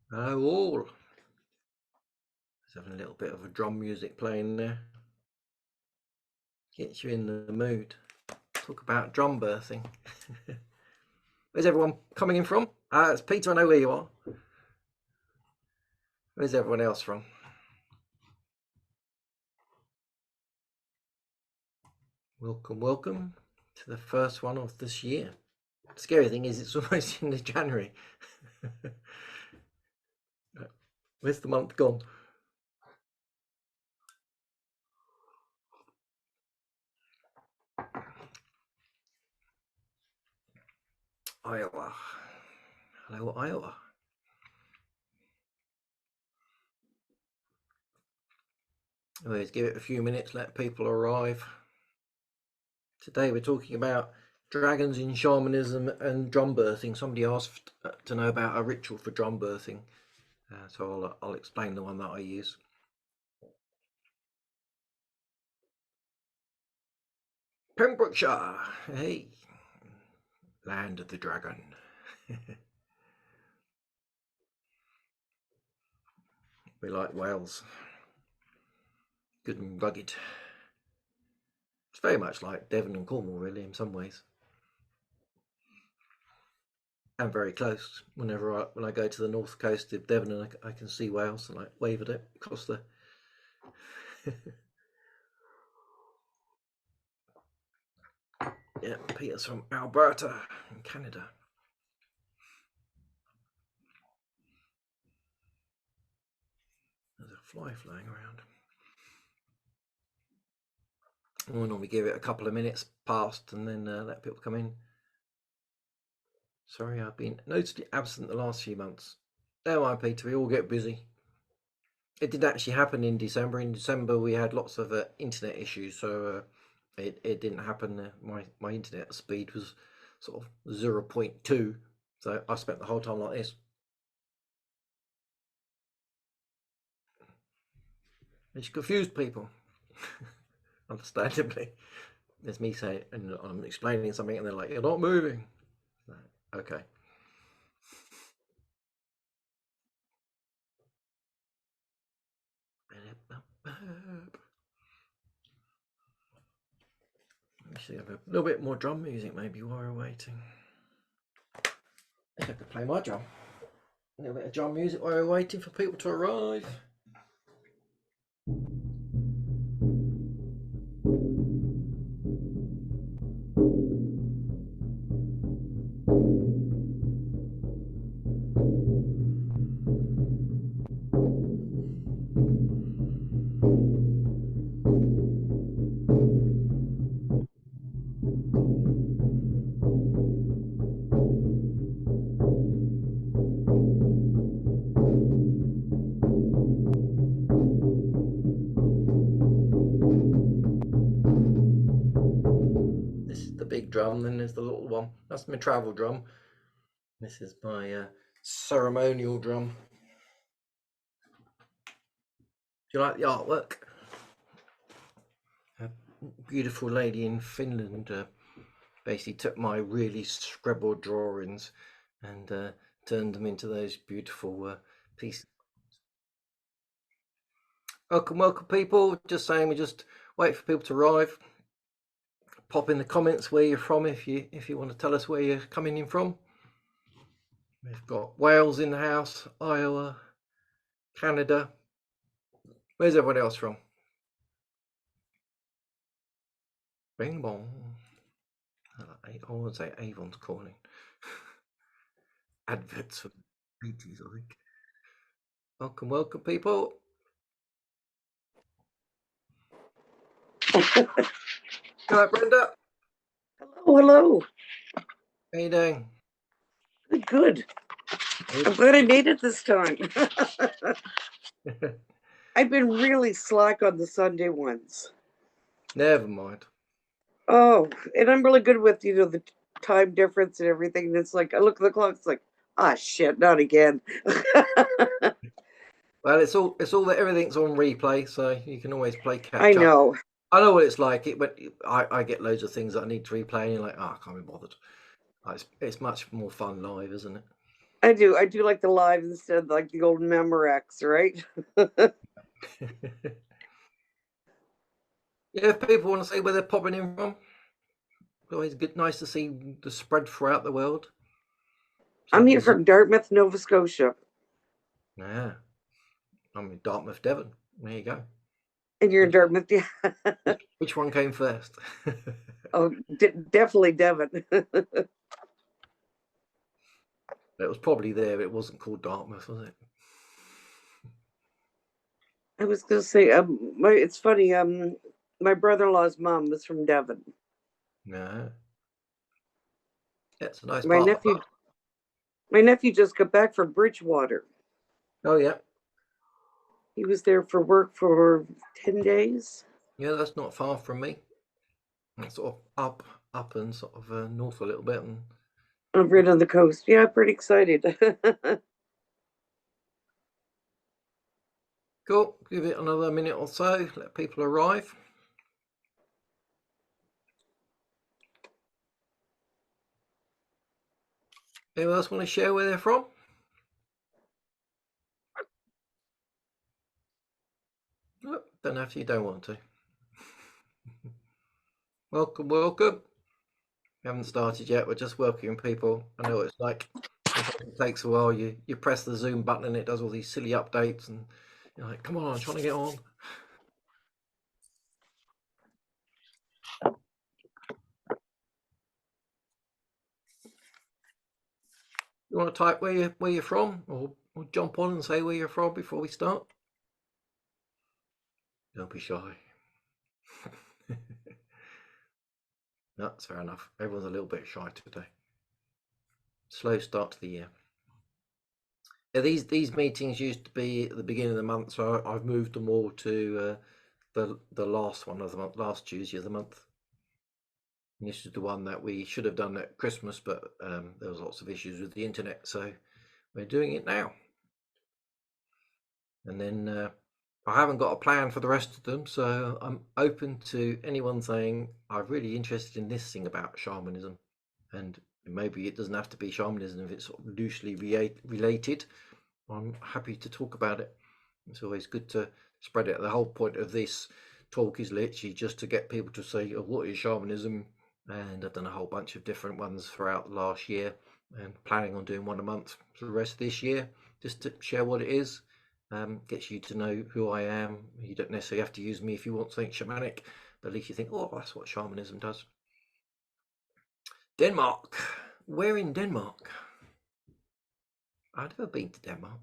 Hello all. Just having a little bit of a drum music playing there. Gets you in the mood. Talk about drum birthing. Where's everyone coming in from? It's Peter, I know where you are. Where's everyone else from? Welcome, welcome to the first one of this year. The scary thing is it's almost into January. Where's the month gone? Iowa. Hello, Iowa. Let's give it a few minutes, let people arrive. Today we're talking about dragons in shamanism and drum birthing. Somebody asked to know about a ritual for drum birthing, so I'll explain the one that I use. Pembrokeshire, hey, land of the dragon. We like Wales, good and rugged. It's very much like Devon and Cornwall, really, in some ways, and very close. When I go to the north coast of Devon, and I can see Wales and like wave at it across the. Yeah, Peter's from Alberta in Canada. There's a fly flying around. We'll normally give it a couple of minutes past and then let people come in. Sorry, I've been noticeably absent the last few months. Don't mind, Peter, we all get busy. It did actually happen in December. In December, we had lots of internet issues, so it didn't happen. My internet speed was sort of 0.2, so I spent the whole time like this. Which confused people, understandably. There's me saying, and I'm explaining something, and they're like, "You're not moving." Okay. We should have a little bit more drum music maybe while we're waiting. I think I could play my drum. A little bit of drum music while we're waiting for people to arrive. This is the big drum, then there's the little one. That's my travel drum. This is my ceremonial drum. Do you like the artwork? A beautiful lady in Finland basically took my really scribbled drawings and turned them into those beautiful pieces. Welcome, welcome, people. Just saying, we just wait for people to arrive. Pop in the comments where you're from if you want to tell us where you're coming in from. We've got Wales in the house, Iowa, Canada. Where's everyone else from? Bing bong. I want to say Avon's calling. Adverts for the 80s, I think. Welcome, welcome, people. Hi, Brenda. Hello, hello. How you doing? Good. I'm glad I made it this time. I've been really slack on the Sunday ones. Never mind. Oh, and I'm really good with, the time difference and everything. And it's like, I look at the clock, it's like, shit, not again. Well, it's all that everything's on replay, so you can always play catch up. I know. I know what it's like. I get loads of things that I need to replay, and you're like, I can't be bothered. It's much more fun live, isn't it? I do like the live instead of like the old Memorex, right? Yeah, if people want to see where they're popping in from, it's always good, nice to see the spread throughout the world. So I'm it here gives you, from Dartmouth, Nova Scotia. yeah, I'm in Dartmouth, Devon. There you go. And you're in Dartmouth, yeah. Which one came first? Oh, definitely Devon. It was probably there. It wasn't called Dartmouth, was it? I was gonna say, it's funny. My brother-in-law's mom was from Devon. No, yeah, it's a nice My part of the nephew, world. my nephew just got back from Bridgewater. Oh yeah, He was there for work for 10 days. yeah, that's not far from me. It's sort of up and sort of north a little bit. And Over on the coast. Yeah, pretty excited. cool. Give it another minute or so. Let people arrive. Anyone else want to share where they're from? No, don't have to. You don't want to. Welcome, welcome. We haven't started yet. We're just welcoming people. I know what it's like. Sometimes it takes a while. You press the Zoom button and it does all these silly updates, and you're like, "Come on, I'm trying to get on." You want to type where you're from, or jump on and say where you're from before we start? Don't be shy. That's fair enough. Everyone's a little bit shy today. Slow start to the year. Yeah, these meetings used to be at the beginning of the month, so I've moved them all to the last one of the month, last Tuesday of the month. And this is the one that we should have done at Christmas, but there was lots of issues with the internet, so we're doing it now. And then I haven't got a plan for the rest of them, so I'm open to anyone saying I'm really interested in this thing about shamanism, and maybe it doesn't have to be shamanism if it's sort of loosely related. I'm happy to talk about it. It's always good to spread it. The whole point of this talk is literally just to get people to say, oh, what is shamanism? And I've done a whole bunch of different ones throughout the last year, and planning on doing one a month for the rest of this year, just to share what it is. Gets you to know who I am. You don't necessarily have to use me if you want something shamanic, but at least you think, oh, that's what shamanism does. Denmark. Where in Denmark? I've never been to Denmark.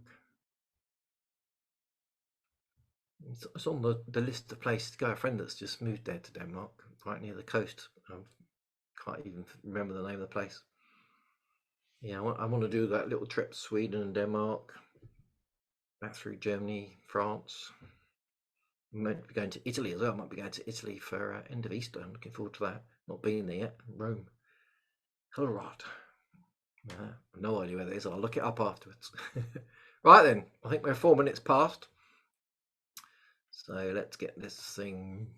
It's on the list of places to go. A friend that's just moved there to Denmark, right near the coast. I can't even remember the name of the place. Yeah, I want to do that little trip to Sweden and Denmark, back through Germany, France. I might be going to Italy as well. I might be going to Italy for end of Easter. I'm looking forward to that. Not been there yet. Rome, Colorado. No idea where that is. I'll look it up afterwards. Right then, I think we're 4 minutes past. So let's get this thing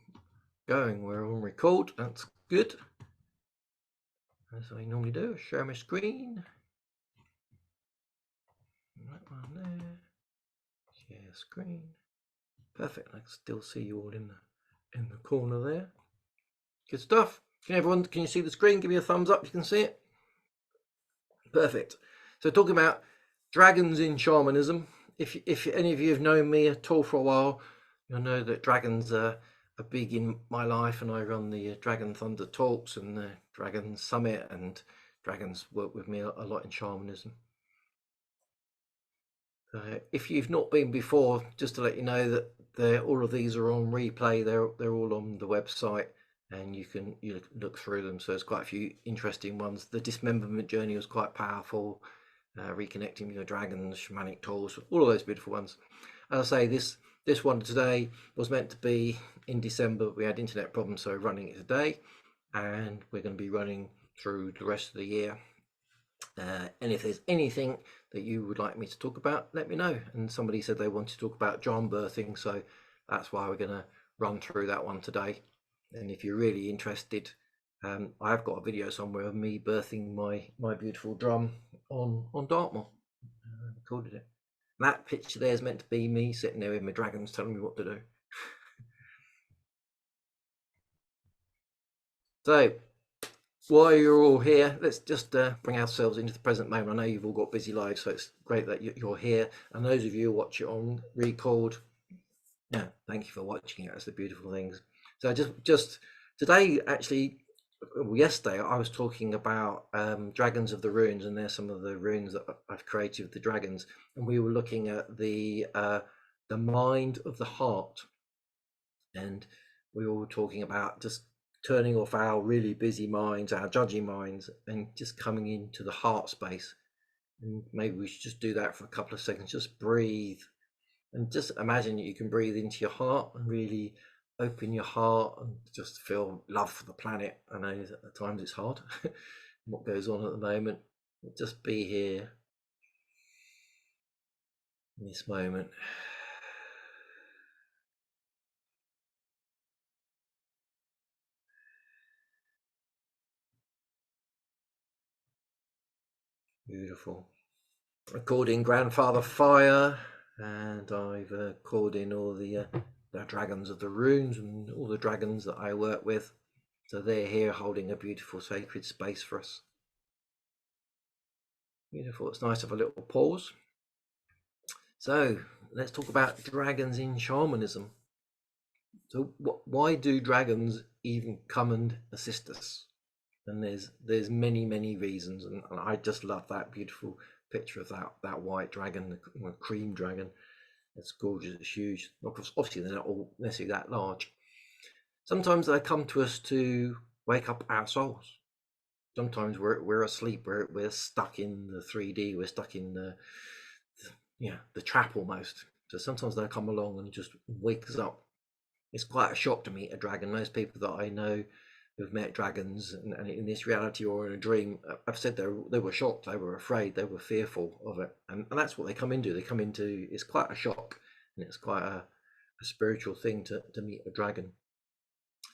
going. We're on record. That's good. As I normally do, share my screen. That one there. Share screen. Perfect. I can still see you all in the corner there. Good stuff. Can you see the screen? Give me a thumbs up. You can see it. Perfect. So talking about dragons in shamanism. If any of you have known me at all for a while, you'll know that dragons are big in my life, and I run the Dragon Thunder talks and the Dragon Summit, and dragons work with me a lot in shamanism. If you've not been before, just to let you know that all of these are on replay. They're all on the website, and you look through them. So there's quite a few interesting ones. The dismemberment journey was quite powerful. Reconnecting with your dragons, shamanic tools, all of those beautiful ones. As I say, this one today was meant to be in December. We had internet problems, so we're running it today, and we're going to be running through the rest of the year. And if there's anything that you would like me to talk about, let me know. And somebody said they want to talk about drum birthing, so that's why we're going to run through that one today. And if you're really interested, I've got a video somewhere of me birthing my beautiful drum on Dartmoor. recorded it. And that picture there is meant to be me sitting there with my dragons telling me what to do. So while you're all here, let's just bring ourselves into the present moment. I know you've all got busy lives, so it's great that you're here. And those of you who watch it on record, yeah, thank you for watching it. That's the beautiful things. So just today, actually, yesterday, I was talking about dragons of the runes, and there's some of the runes that I've created with the dragons, and we were looking at the mind of the heart, and we were talking about just turning off our really busy minds, our judgy minds, and just coming into the heart space. And maybe we should just do that for a couple of seconds. Just breathe, and just imagine you can breathe into your heart and really open your heart and just feel love for the planet. I know at times it's hard what goes on at the moment. Just be here in this moment. Beautiful. I called in Grandfather Fire, and I've called in all the dragons of the runes and all the dragons that I work with. So they're here holding a beautiful sacred space for us. Beautiful. It's nice to have a little pause. So let's talk about dragons in shamanism. So why do dragons even come and assist us? And there's many reasons, and I just love that beautiful picture of that white dragon, the cream dragon. It's gorgeous. It's huge. Obviously, they're not all necessarily that large. Sometimes they come to us to wake up our souls. Sometimes we're asleep. We're stuck in the 3D. We're stuck in the trap almost. So sometimes they come along and just wake us up. It's quite a shock to meet a dragon. Most people that I know who've met dragons and in this reality or in a dream, I've said they were shocked, they were afraid, they were fearful of it, and that's what they come into. They come into, it's quite a shock, and it's quite a spiritual thing to meet a dragon.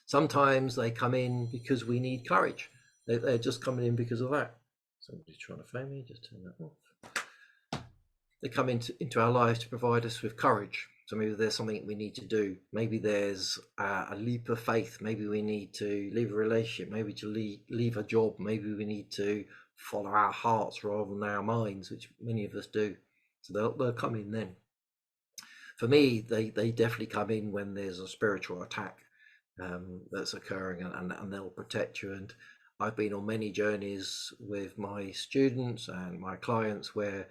Sometimes they come in because we need courage. They're just coming in because of that. Somebody's trying to phone me. Just turn that off. They come into our lives to provide us with courage. So maybe there's something we need to do. Maybe there's a leap of faith. Maybe we need to leave a relationship. Maybe to leave a job. Maybe we need to follow our hearts rather than our minds, which many of us do. So they'll come in then. For me, they definitely come in when there's a spiritual attack that's occurring, and they'll protect you. And I've been on many journeys with my students and my clients where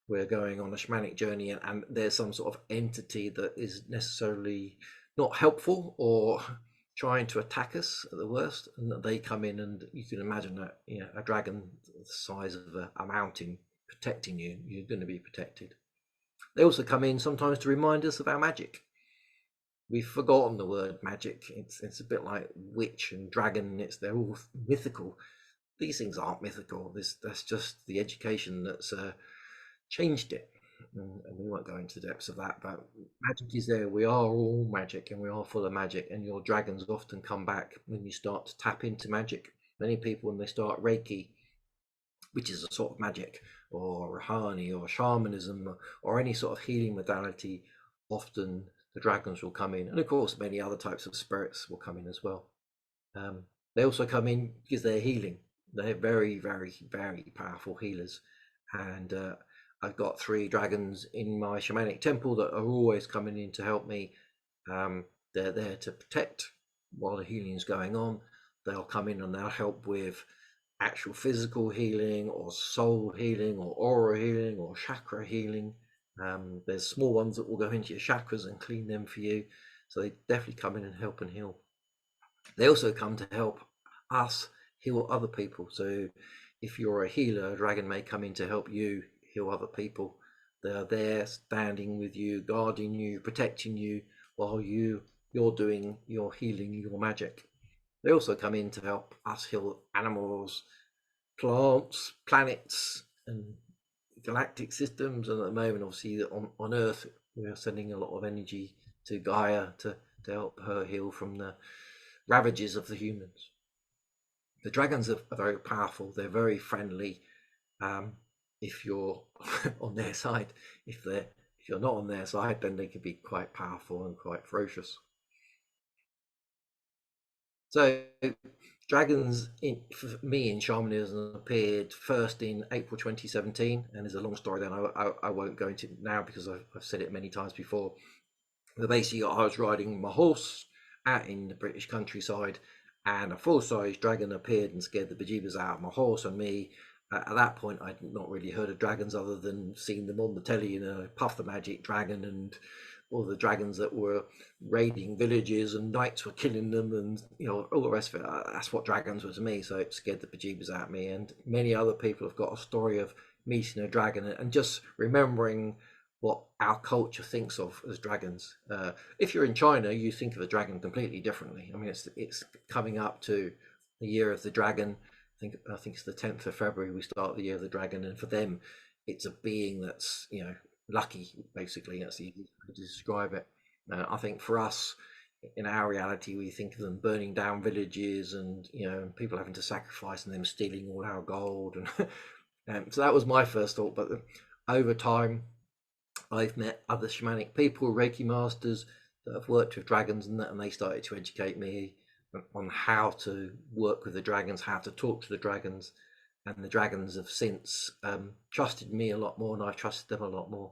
we're going on a shamanic journey, and there's some sort of entity that is necessarily not helpful or trying to attack us at the worst, and that they come in, and you can imagine that a dragon the size of a mountain protecting you, you're going to be protected. They also come in sometimes to remind us of our magic. We've forgotten the word magic. It's a bit like witch and dragon. They're all mythical. These things aren't mythical. That's just the education that's changed it, and we won't go into the depths of that, but magic is there. We are all magic, and we are full of magic, and your dragons often come back when you start to tap into magic. Many people, when they start Reiki, which is a sort of magic, or Rahani, or shamanism, or any sort of healing modality, often the dragons will come in, and of course many other types of spirits will come in as well. They also come in because they're healing. They're very powerful healers, and I've got 3 dragons in my shamanic temple that are always coming in to help me. They're there to protect while the healing is going on. They'll come in and they'll help with actual physical healing, or soul healing, or aura healing, or chakra healing. There's small ones that will go into your chakras and clean them for you. So they definitely come in and help and heal. They also come to help us heal other people. So if you're a healer, a dragon may come in to help you heal other people. They're there standing with you, guarding you, protecting you while you're doing your healing, your magic. They also come in to help us heal animals, plants, planets, and galactic systems. And at the moment, obviously, on Earth, we're sending a lot of energy to Gaia to help her heal from the ravages of the humans. The dragons are very powerful. They're very friendly. if you're on their side. If you're not on their side, then they can be quite powerful and quite ferocious. So dragons, for me, in shamanism appeared first in April 2017, and there's a long story then I won't go into now because I've said it many times before. But basically, I was riding my horse out in the British countryside, and a full-size dragon appeared and scared the bejeebers out of my horse and me. At that point, I'd not really heard of dragons other than seeing them on the telly, Puff the Magic Dragon and all the dragons that were raiding villages and knights were killing them, and all the rest of it. That's what dragons were to me, so it scared the bejeebers out of me. And many other people have got a story of meeting a dragon and just remembering what our culture thinks of as dragons. If you're in China, you think of a dragon completely differently. I mean, it's coming up to the year of the dragon. I think it's the 10th of February we start the year of the dragon, and for them, it's a being that's lucky. Basically, that's the easiest way to describe it. I think for us, in our reality, we think of them burning down villages and people having to sacrifice and them stealing all our gold, and so that was my first thought. But over time, I've met other shamanic people, Reiki masters that have worked with dragons and that, and they started to educate me on how to work with the dragons, how to talk to the dragons, and the dragons have since trusted me a lot more, and I've trusted them a lot more.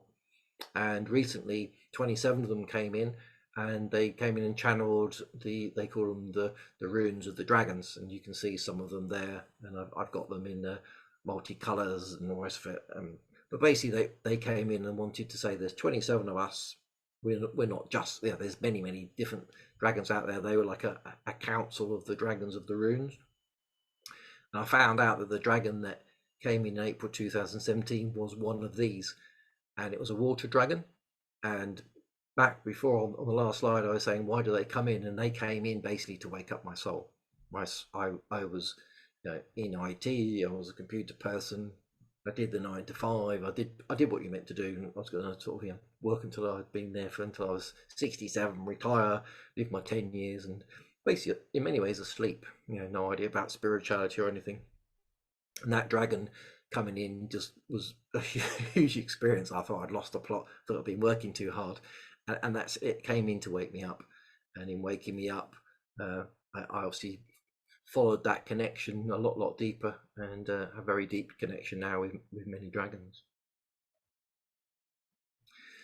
And recently, 27 of them came in, and they came in and channeled they call them the runes of the dragons, and you can see some of them there, and I've got them in multicolors and all the rest of it. But basically, they came in and wanted to say there's 27 of us. We're not just there's many different dragons out there. They were like a council of the dragons of the runes. And I found out that the dragon that came in April 2017 was one of these, and it was a water dragon. And back before on the last slide, I was saying, why do they come in? And they came in basically to wake up my soul. I was in IT. I was a computer person. I did the 9 to 5. I did what you meant to do. I was going to sort of work until I'd been there until I was 67, retire, live my 10 years, and basically in many ways asleep. No idea about spirituality or anything. And that dragon coming in just was a huge experience. I thought I'd lost the plot. Thought I'd been working too hard, and that's it. Came in to wake me up, and in waking me up, I obviously followed that connection a lot deeper, and a very deep connection now with many dragons.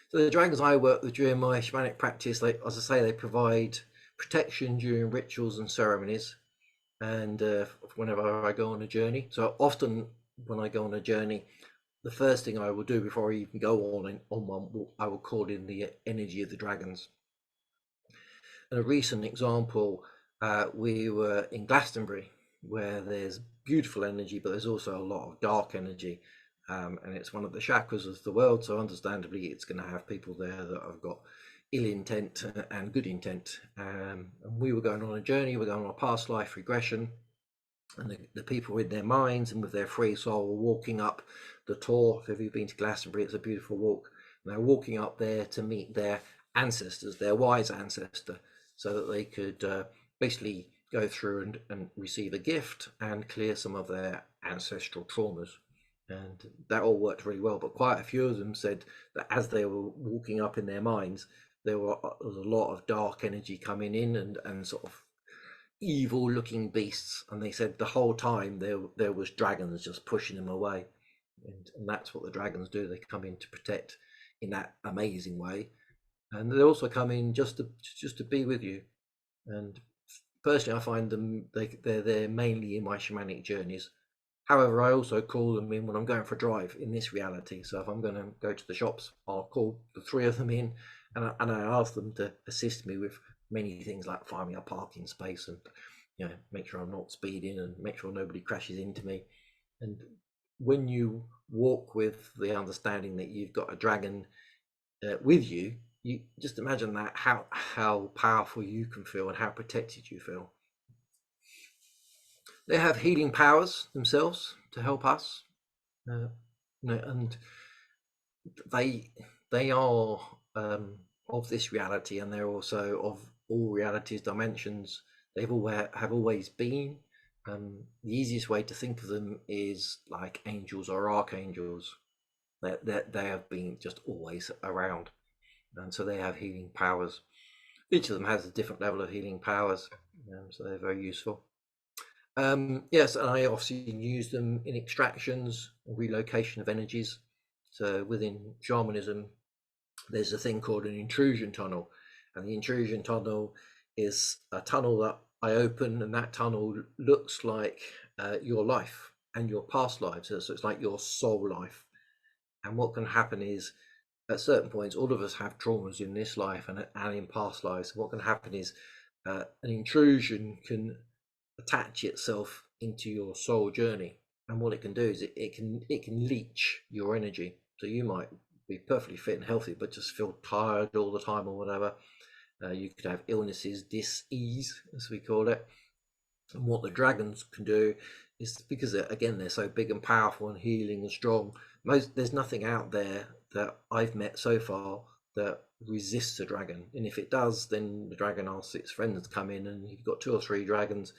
So the dragons I work with during my shamanic practice, as I say, they provide protection during rituals and ceremonies, and whenever I go on a journey. So often when I go on a journey, the first thing I will do before I even go on one walk, I will call in the energy of the dragons. And a recent example, we were in Glastonbury, where there's beautiful energy, but there's also a lot of dark energy. And it's one of the chakras of the world, so understandably it's going to have people there that have got ill intent and good intent. And we were going on a journey, we're going on a past life regression, and the people in their minds and with their free soul were walking up the Tor. If you've been to Glastonbury, it's a beautiful walk. And they're walking up there to meet their ancestors, their wise ancestor, so that they could basically go through and receive a gift and clear some of their ancestral traumas. And that all worked really well, but quite a few of them said that as they were walking up in their minds, there was a lot of dark energy coming in and sort of evil looking beasts, and they said the whole time there was dragons just pushing them away, and that's what the dragons do. They come in to protect in that amazing way, and they also come in just to be with you. And personally, I find them they're there mainly in my shamanic journeys. However, I also call them in when I'm going for a drive in this reality. So if I'm going to go to the shops, I'll call the 3 of them in, and I ask them to assist me with many things like find me a parking space and make sure I'm not speeding and make sure nobody crashes into me. And when you walk with the understanding that you've got a dragon with you, you just imagine that how powerful you can feel and how protected you feel. They have healing powers themselves to help us, and they are of this reality, and they're also of all realities, dimensions. Have always been, The easiest way to think of them is like angels or archangels. They have been just always around, and so they have healing powers. Each of them has a different level of healing powers, so they're very useful. Yes, and I often use them in extractions and relocation of energies. So within shamanism, there's a thing called an intrusion tunnel, and the intrusion tunnel is a tunnel that I open, and that tunnel looks like your life and your past lives. So it's like your soul life. And what can happen is, at certain points, all of us have traumas in this life and in past lives. What can happen is an intrusion can attach itself into your soul journey, and what it can do is it can leech your energy. So you might be perfectly fit and healthy, but just feel tired all the time or whatever. You could have illnesses, dis-ease, as we call it. And what the dragons can do is, because again they're so big and powerful and healing and strong, there's nothing out there that I've met so far that resists a dragon. And if it does, then the dragon asks its friends to come in, and you've got 2 or 3 dragons.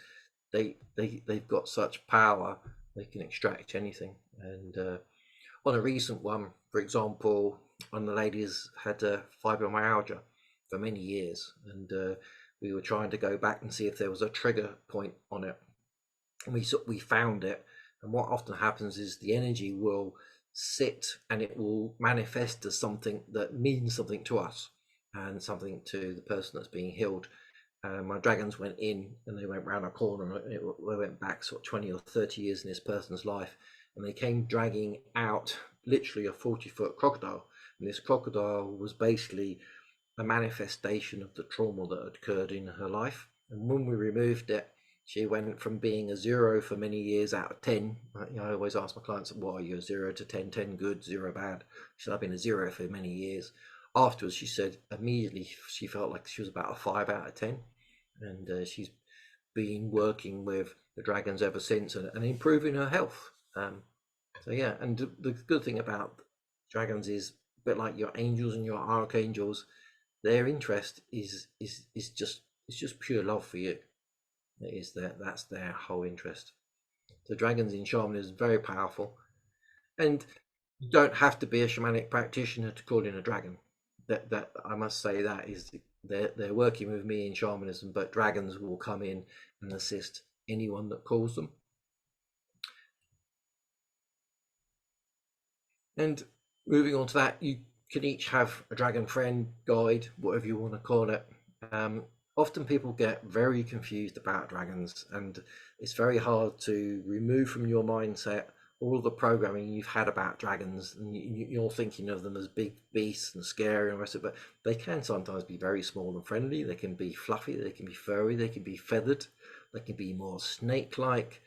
They've got such power, they can extract anything. And on a recent one, for example, one of the ladies had fibromyalgia for many years, and we were trying to go back and see if there was a trigger point on it, and we found it. And what often happens is the energy will sit and it will manifest as something that means something to us and something to the person that's being healed. My dragons went in and they went round a corner. They went back sort of 20 or 30 years in this person's life, and they came dragging out literally a 40-foot crocodile. And this crocodile was basically a manifestation of the trauma that had occurred in her life. And when we removed it, she went from being a 0 for many years out of 10. I always ask my clients, what are you, a 0 to 10? 10 good, 0 bad. She said, I've been a 0 for many years. Afterwards, she said immediately she felt like she was about a 5 out of 10. And she's been working with the dragons ever since, and improving her health. So yeah, and the good thing about dragons is a bit like your angels and your archangels. Their interest is just pure love for you. That's their whole interest. So dragons in shamanism is very powerful, and you don't have to be a shamanic practitioner to call in a dragon. That I must say, that is, they're working with me in shamanism, but dragons will come in and assist anyone that calls them. And moving on to that, you can each have a dragon friend, guide, whatever you want to call it. Often people get very confused about dragons, and it's very hard to remove from your mindset all the programming you've had about dragons, and you're thinking of them as big beasts and scary and the rest of it. But they can sometimes be very small and friendly. They can be fluffy, they can be furry, they can be feathered, they can be more snake-like.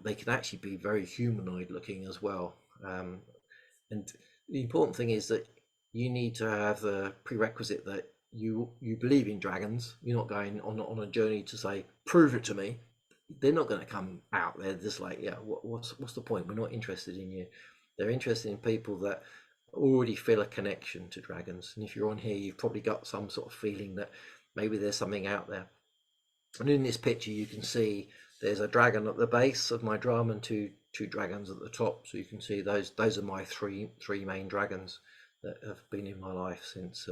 They can actually be very humanoid looking as well. And the important thing is that you need to have the prerequisite that you believe in dragons. You're not going on a journey to say, prove it to me. They're not going to come out. They're just like, yeah, what's the point? We're not interested in you. They're interested in people that already feel a connection to dragons. And if you're on here, you've probably got some sort of feeling that maybe there's something out there. And in this picture, you can see there's a dragon at the base of my drum and two dragons at the top. So you can see those are my three main dragons that have been in my life since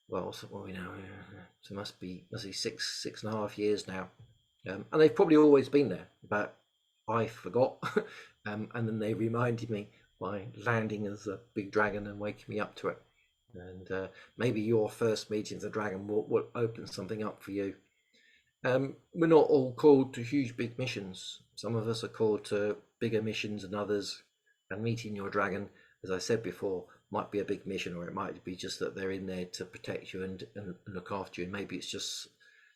well, so what are we now? So must be 6.5 years now. And they've probably always been there, but I forgot. And then they reminded me by landing as a big dragon and waking me up to it. And maybe your first meeting of the dragon will open something up for you. We're not all called to huge big missions. Some of us are called to bigger missions than others, and meeting your dragon, as I said before, might be a big mission, or it might be just that they're in there to protect you and look after you, and maybe it's just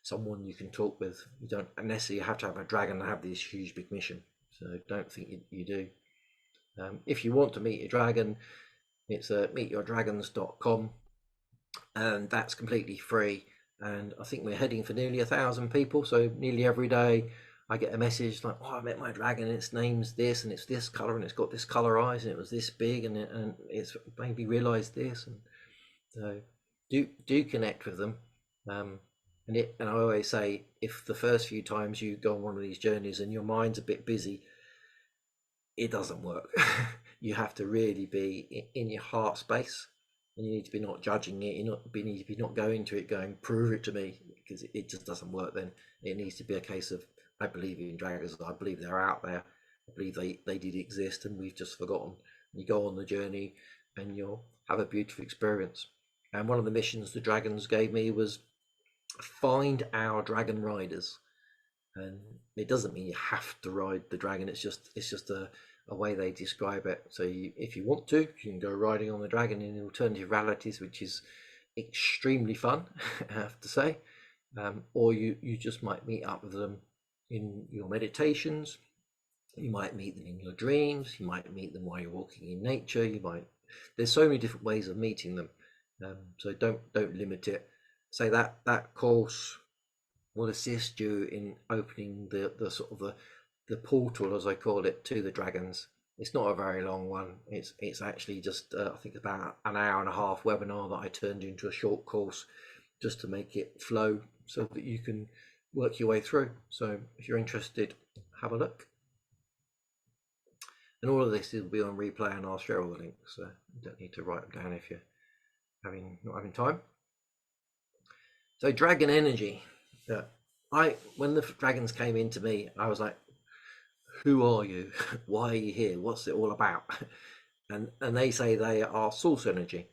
someone you can talk with. You don't necessarily have to have a dragon to have this huge big mission, so don't think you do. If you want to meet a dragon, it's meetyourdragons.com, and that's completely free. And I think we're heading for nearly 1,000 people, so nearly every day I get a message like, oh, I met my dragon, its name's this, and it's this color, and it's got this color eyes, and it was this big, and it's made me realize this. And so do connect with them. And I always say, if the first few times you go on one of these journeys and your mind's a bit busy, it doesn't work. You have to really be in your heart space, and you need to be not judging it. You need to be not going to it going, prove it to me, because it just doesn't work. Then it needs to be a case of, I believe in dragons. I believe they're out there. I believe they did exist, and we've just forgotten. You go on the journey, and you'll have a beautiful experience. And one of the missions the dragons gave me was find our dragon riders. And it doesn't mean you have to ride the dragon. It's just a way they describe it. So if you want to, you can go riding on the dragon in alternative realities, which is extremely fun, I have to say. Or you just might meet up with them in your meditations. You might meet them in your dreams. You might meet them while you're walking in nature. There's so many different ways of meeting them. So don't limit it. Say that course will assist you in opening the sort of the portal, as I call it, to the dragons. It's not a very long one. It's actually just I think about an hour and a half webinar that I turned into a short course just to make it flow so that you can work your way through. So if you're interested, have a look. And all of this will be on replay, and I'll share all the links. So you don't need to write them down if you're not having time. So dragon energy. Yeah. When the dragons came into me, I was like, who are you? Why are you here? What's it all about? And they say they are source energy.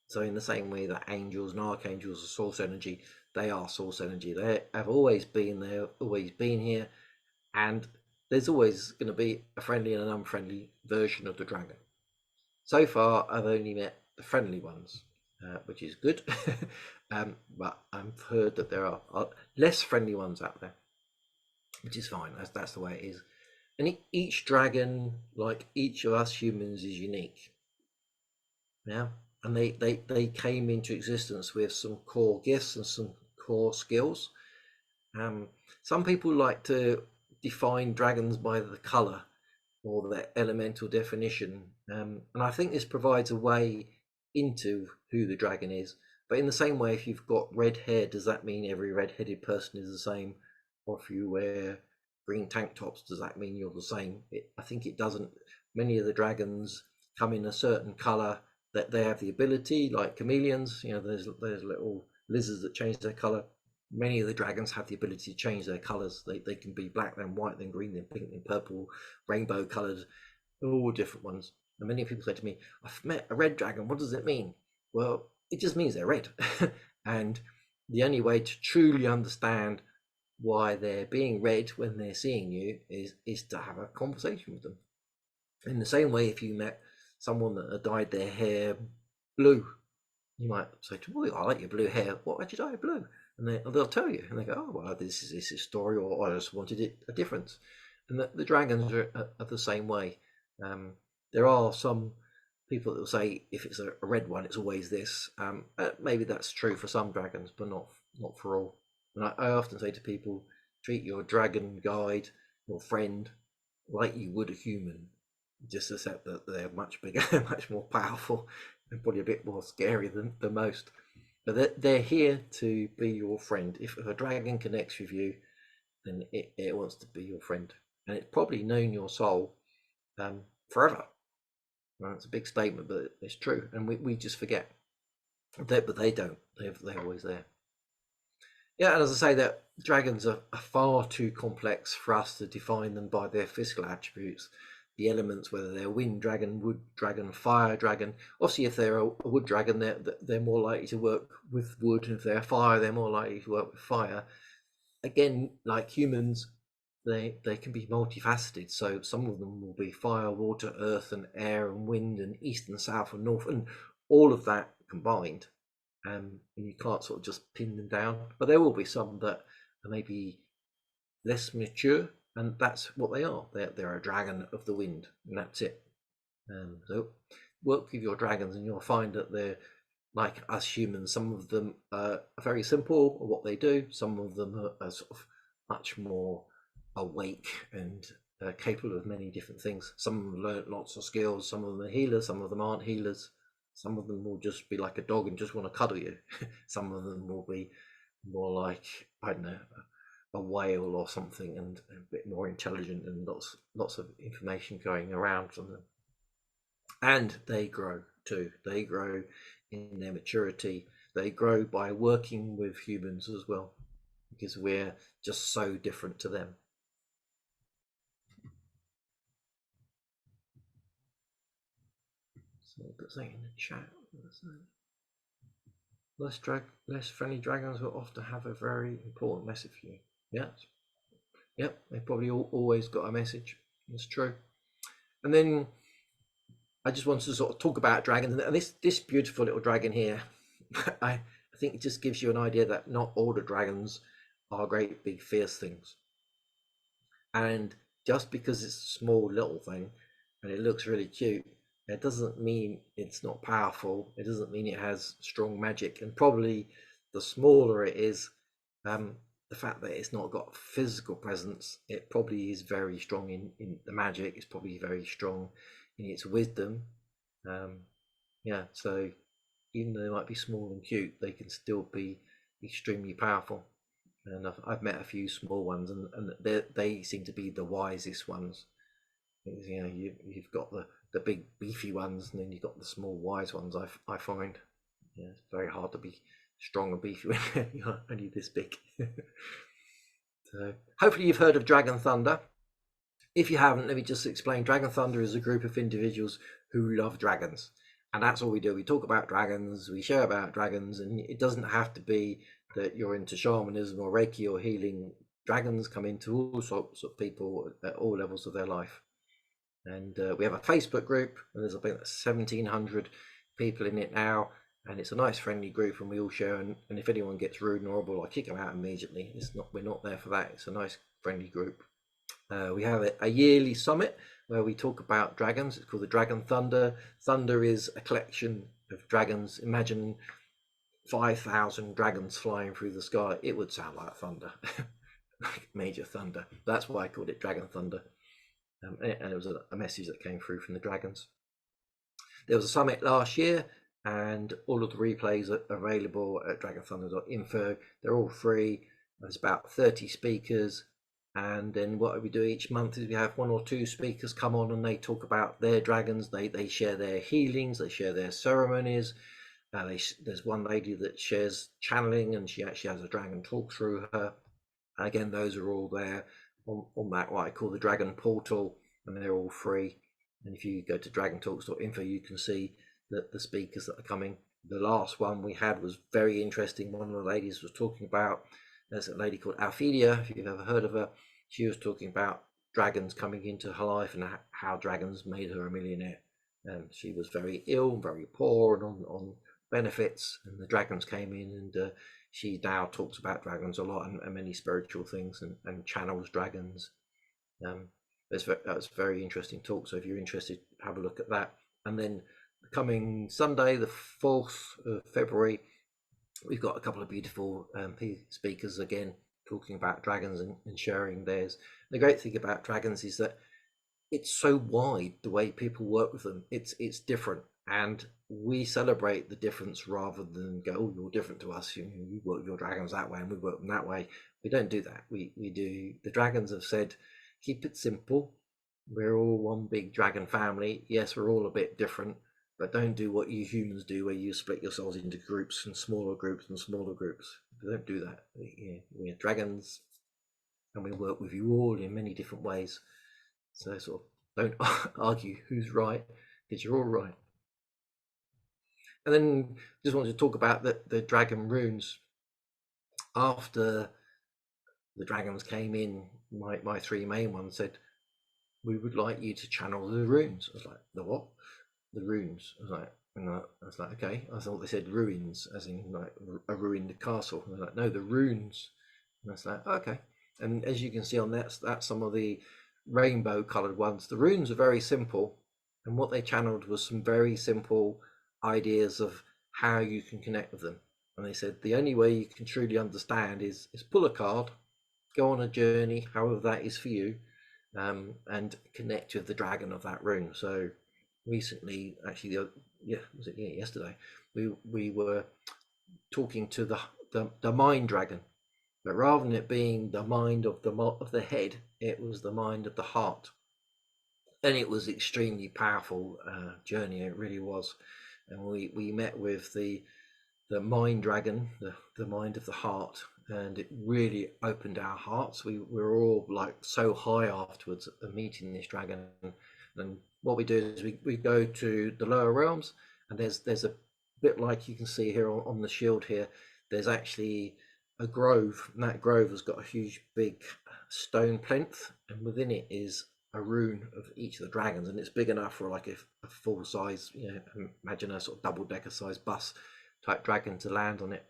So in the same way that angels and archangels are source energy, they are source energy. They have always been there, always been here, and there's always going to be a friendly and an unfriendly version of the dragon. So far, I've only met the friendly ones, which is good. But I've heard that there are less friendly ones out there, which is fine. That's the way it is. And each dragon, like each of us humans, is unique. Yeah, and they came into existence with some core gifts and some core skills. Some people like to define dragons by the color or their elemental definition, and I think this provides a way into who the dragon is. But in the same way, if you've got red hair, does that mean every red-headed person is the same? Or if you wear green tank tops, does that mean you're the same? I think it doesn't. Many of the dragons come in a certain color that they have the ability, like chameleons. There's little lizards that change their color. Many of the dragons have the ability to change their colors. They can be black, then white, then green, then pink, then purple, rainbow colored, all different ones. And many people say to me, I've met a red dragon. What does it mean? Well, it just means they're red. And the only way to truly understand why they're being red when they're seeing you is to have a conversation with them. In the same way, if you met someone that had dyed their hair blue, you might say to them, I like your blue hair. Why'd you dye it blue? And they'll tell you, and they go, oh, well, this is a story, or I just wanted it a difference. And the dragons are the same way. There are some people that will say if it's a red one, it's always this. Maybe that's true for some dragons, but not for all. And I often say to people, treat your dragon guide or friend like you would a human, just accept that they're much bigger, much more powerful, and probably a bit more scary than most. But they're here to be your friend. If a dragon connects with you, then it wants to be your friend, and it's probably known your soul forever. Well, it's a big statement, but it's true, and we just forget. But they don't. They're always there. Yeah, and as I say, that dragons are far too complex for us to define them by their physical attributes. The elements, whether they're wind dragon, wood dragon, fire dragon. Obviously, if they're a wood dragon, they're more likely to work with wood. If they're fire, they're more likely to work with fire. Again, like humans, they can be multifaceted. So some of them will be fire, water, earth, and air, and wind, and east and south and north, and all of that combined. And you can't sort of just pin them down. But there will be some that are maybe less mature, and that's what they are. They're a dragon of the wind, and that's it. So work with your dragons, and you'll find that they're like us humans. Some of them are very simple at what they do. Some of them are sort of much more awake and capable of many different things. Some of them learn lots of skills. Some of them are healers. Some of them aren't healers. Some of them will just be like a dog and just want to cuddle you. Some of them will be more like, I don't know, a whale or something, and a bit more intelligent, and lots of information going around from them. And they grow too. They grow in their maturity. They grow by working with humans as well, because we're just so different to them. So I'll put something in the chat. Less friendly dragons will often have a very important message for you. Yeah, yep. They probably always got a message. It's true. And then I just wanted to sort of talk about dragons, and this beautiful little dragon here. I think it just gives you an idea that not all the dragons are great big fierce things. And just because it's a small little thing and it looks really cute, it doesn't mean it's not powerful. It doesn't mean it has strong magic. And probably the smaller it is, the fact that it's not got physical presence, it probably is very strong in the magic. It's probably very strong in its wisdom. Yeah, so even though they might be small and cute, they can still be extremely powerful. And I've met a few small ones, and they seem to be the wisest ones. You know, you've got the big beefy ones, and then you've got the small wise ones. I find, yeah, it's very hard to be strong and beefy when you're only this big. So hopefully you've heard of Dragon Thunder. If you haven't, let me just explain. Dragon Thunder is a group of individuals who love dragons, and that's all we do. We talk about dragons, we share about dragons, and it doesn't have to be that you're into shamanism or Reiki or healing. Dragons come into all sorts of people at all levels of their life. And we have a Facebook group, and there's about 1,700 people in it now, and it's a nice friendly group, and we all share. And if anyone gets rude and horrible, I kick them out immediately. We're not there for that. It's a nice friendly group. We have a yearly summit where we talk about dragons. It's called the Dragon Thunder. Thunder is a collection of dragons. Imagine 5,000 dragons flying through the sky. It would sound like thunder, like major thunder. That's why I called it Dragon Thunder. And it was a message that came through from the dragons. There was a summit last year, and all of the replays are available at dragonthunder.info. They're all free. There's about 30 speakers. And then what we do each month is we have one or two speakers come on, and they talk about their dragons. They share their healings, they share their ceremonies. There's one lady that shares channeling, and she actually has a dragon talk through her. And again, those are all there on that, what I call the Dragon Portal, and they're all free. And if you go to dragontalks.info, you can see the speakers that are coming. The last one we had was very interesting. One of the ladies was talking about, there's a lady called Alphedia, if you've ever heard of her. She was talking about dragons coming into her life and how dragons made her a millionaire. And she was very ill, very poor, and on benefits, and the dragons came in, and she now talks about dragons a lot, and many spiritual things, and channels dragons. That was a very interesting talk. So if you're interested, have a look at that. And then coming Sunday, the 4th of February, we've got a couple of beautiful speakers again talking about dragons and sharing theirs. The great thing about dragons is that it's so wide the way people work with them. It's different, and we celebrate the difference rather than go, oh, you're different to us. You work with your dragons that way, and we work them that way. We don't do that. We do. The dragons have said, keep it simple. We're all one big dragon family. Yes, we're all a bit different, but don't do what you humans do, where you split yourselves into groups and smaller groups and smaller groups. We don't do that. We're dragons, and we work with you all in many different ways. So sort of don't argue who's right, because you're all right. And then just wanted to talk about the dragon runes. After the dragons came in, my three main ones said, we would like you to channel the runes. I was like, the what? The runes. I was like, okay. I thought they said ruins, as in like a ruined castle. And I was like, no, the runes. And I was like, okay. And as you can see on that's some of the rainbow colored ones. The runes are very simple, and what they channeled was some very simple ideas of how you can connect with them. And they said the only way you can truly understand is pull a card, go on a journey, however that is for you, and connect with the dragon of that rune. So recently, actually, yesterday, we were talking to the mind dragon. But rather than it being the mind of the head, it was the mind of the heart, and it was extremely powerful journey. It really was, and we met with the mind dragon, the mind of the heart, and it really opened our hearts. We were all like so high afterwards of meeting this dragon. And what we do is we go to the lower realms, and there's a bit like you can see here on the shield here. There's actually a grove, and that grove has got a huge big stone plinth, and within it is a rune of each of the dragons, and it's big enough for like a full size, imagine a sort of double decker size bus type dragon to land on it.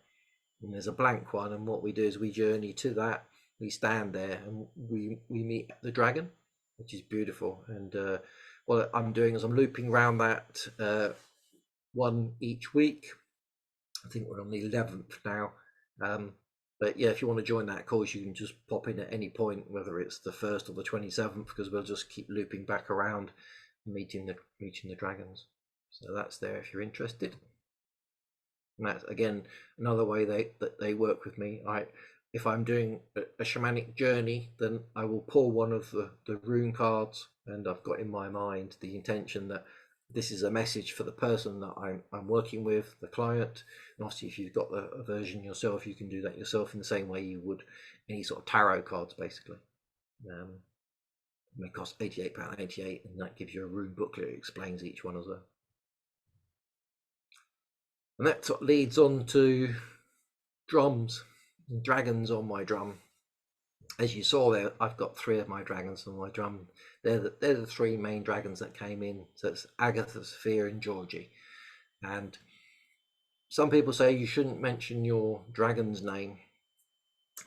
And there's a blank one, and what we do is we journey to that. We stand there and we meet the dragon, which is beautiful. And what I'm doing is I'm looping around that one each week. I think we're on the 11th now. But yeah, if you want to join that course, you can just pop in at any point, whether it's the 1st or the 27th, because we'll just keep looping back around, meeting the dragons. So that's there if you're interested. And that's again another way that they work with me. If I'm doing a shamanic journey, then I will pull one of the rune cards, and I've got in my mind the intention that this is a message for the person that I'm working with, the client. And obviously, if you've got a version yourself, you can do that yourself in the same way you would any sort of tarot cards, basically. They cost £88.88, and that gives you a rune booklet that explains each one as well. And that sort of leads on to drums and dragons on my drum. As you saw there, I've got 3 of my dragons on my drum. They're the 3 main dragons that came in. So it's Agatha, Sophia, and Georgie. And some people say you shouldn't mention your dragon's name.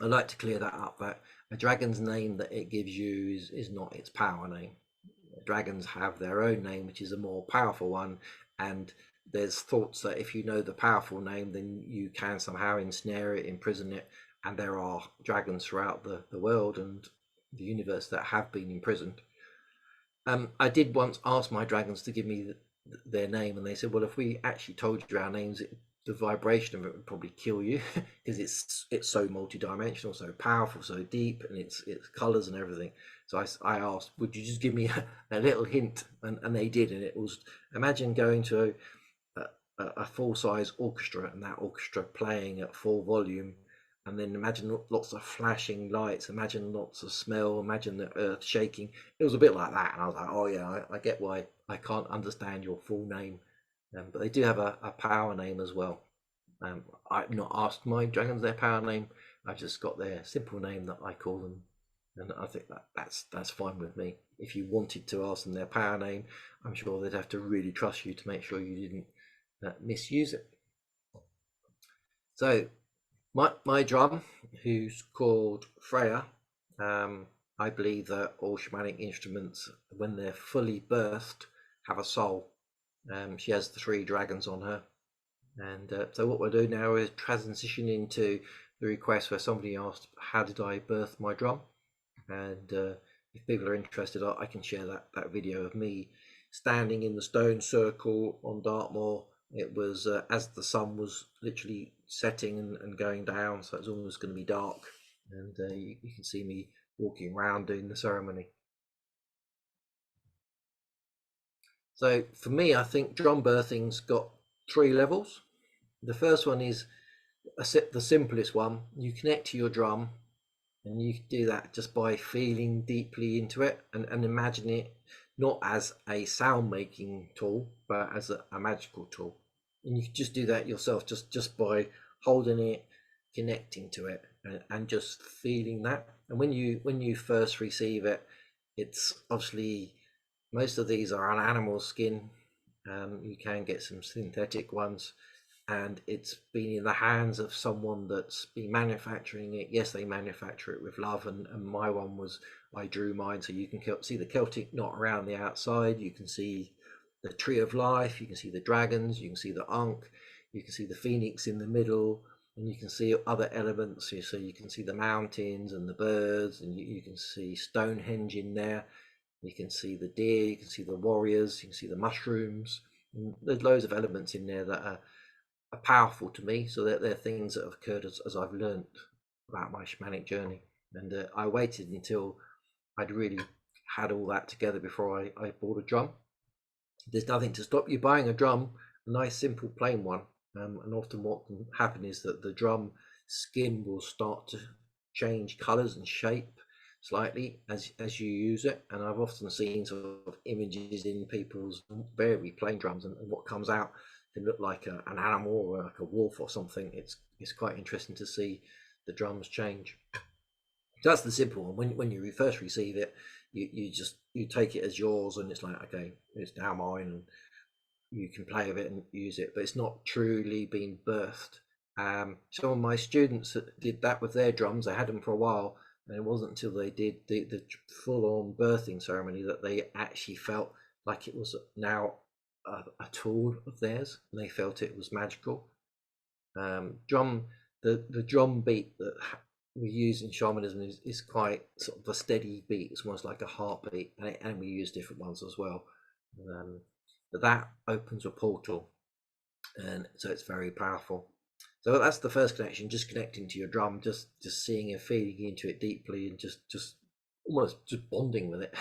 I'd like to clear that up, that a dragon's name that it gives you is not its power name. Dragons have their own name, which is a more powerful one, and there's thoughts that if you know the powerful name, then you can somehow ensnare it, imprison it, and there are dragons throughout the world and the universe that have been imprisoned. I did once ask my dragons to give me their name, and they said, well, if we actually told you our names, the vibration of it would probably kill you because it's so multi-dimensional, so powerful, so deep, and its colors and everything. So I asked, would you just give me a little hint? And they did, and it was, imagine going to a full-size orchestra, and that orchestra playing at full volume, and then imagine lots of flashing lights, imagine lots of smell, imagine the earth shaking. It was a bit like that, and I was like, oh yeah, I get why I can't understand your full name. But they do have a power name as well. I've not asked my dragons their power name. I've just got their simple name that I call them, and I think that's fine with me. If you wanted to ask them their power name, I'm sure they'd have to really trust you to make sure you didn't misuse it. So my drum, who's called Freya, I believe that all shamanic instruments, when they're fully birthed, have a soul. She has the 3 dragons on her, and so what we'll do now is transition into the request where somebody asked, how did I birth my drum? And if people are interested, I can share that video of me standing in the stone circle on Dartmoor. It was as the sun was literally setting and going down, so it's almost going to be dark, and you can see me walking around doing the ceremony. So for me, I think drum birthing's got 3 levels. The first one is the simplest one. You connect to your drum, and you can do that just by feeling deeply into it and imagine it not as a sound making tool, but as a magical tool. And you can just do that yourself, just by holding it, connecting to it, and just feeling that. And when you first receive it, it's obviously, most of these are on animal skin. You can get some synthetic ones, and it's been in the hands of someone that's been manufacturing it. Yes, they manufacture it with love, and my one was, I drew mine, so you can see the Celtic knot around the outside, you can see the tree of life, you can see the dragons, you can see the Ankh, you can see the phoenix in the middle, and you can see other elements. So you can see the mountains and the birds, and you can see Stonehenge in there, you can see the deer, you can see the warriors, you can see the mushrooms, and there's loads of elements in there that are are powerful to me. So they're things that have occurred as I've learned about my shamanic journey. And I waited until I'd really had all that together before I bought a drum. There's nothing to stop you buying a drum, a nice simple plain one. And often what can happen is that the drum skin will start to change colors and shape slightly as you use it. And I've often seen sort of images in people's very plain drums, and what comes out can look like an animal or like a wolf or something. It's quite interesting to see the drums change. So that's the simple one. When you first receive it, you take it as yours, and it's like, okay, it's now mine, and you can play with it and use it, but it's not truly been birthed. Some of my students that did that with their drums, they had them for a while, and it wasn't until they did the full-on birthing ceremony that they actually felt like it was now a tool of theirs, and they felt it was magical. The drum beat that we use in shamanism is quite sort of a steady beat. It's almost like a heartbeat, and we use different ones as well. But that opens a portal, and so it's very powerful. So that's the first connection, just connecting to your drum, just seeing and feeling into it deeply, and just almost just bonding with it.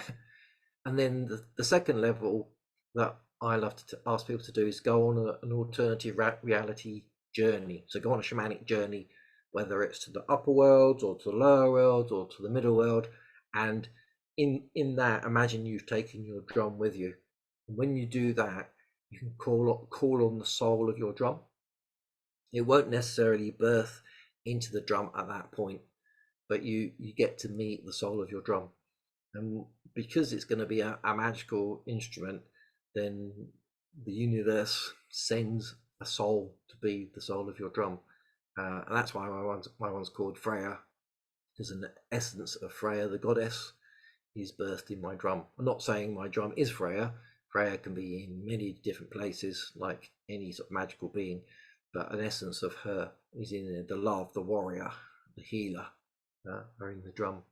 And then the second level that I love to ask people to do is go on an alternative reality journey. So go on a shamanic journey, whether it's to the upper worlds or to the lower world or to the middle world. And in that, imagine you've taken your drum with you. And when you do that, you can call on the soul of your drum. It won't necessarily birth into the drum at that point, but you get to meet the soul of your drum. And because it's going to be a magical instrument, then the universe sends a soul to be the soul of your drum. And that's why my one's called Freya, because an essence of Freya, the goddess, is birthed in my drum. I'm not saying my drum is Freya. Freya can be in many different places, like any sort of magical being, but an essence of her is in there. The love, the warrior, the healer are in the drum.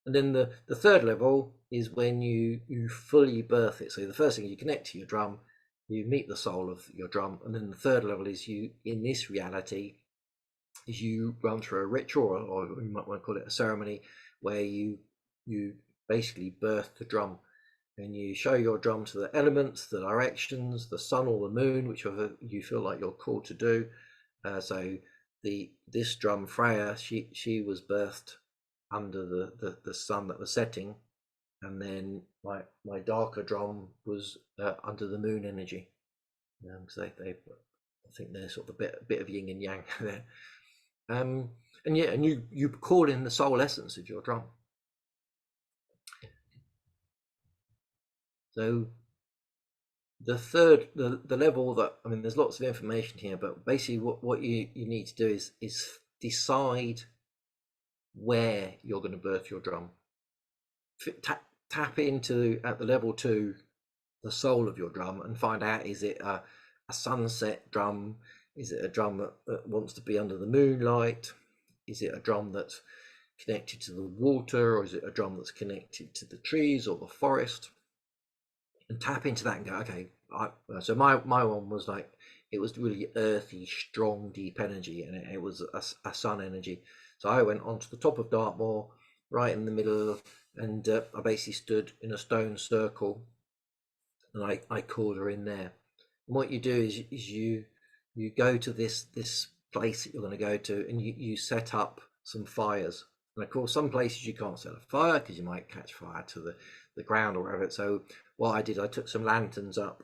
And then the third level is when you fully birth it. So the first thing, you connect to your drum, you meet the soul of your drum, and then the third level is you, in this reality, is you run through a ritual, or you might want to call it a ceremony, where you basically birth the drum, and you show your drum to the elements, the directions, the sun or the moon, whichever you feel like you're called to do. So this drum, Freya, she was birthed under the sun that was setting, and then my darker drum was under the moon energy. So they I think they're sort of a bit of yin and yang there. And yeah, and you call in the soul essence of your drum. So the third, the level that, I mean, there's lots of information here, but basically what you need to do is decide where you're going to birth your drum. Tap into, at the level 2, the soul of your drum, and find out, is it a sunset drum? Is it a drum that wants to be under the moonlight? Is it a drum that's connected to the water, or is it a drum that's connected to the trees or the forest? And tap into that and go, okay. So my one was like, it was really earthy, strong, deep energy, and it was a sun energy. So I went onto the top of Dartmoor, right in the middle, and I basically stood in a stone circle, and I called her in there. And what you do is you go to this place that you're going to go to, and you set up some fires. And of course, some places you can't set a fire because you might catch fire to the ground or whatever. So what I did, I took some lanterns up,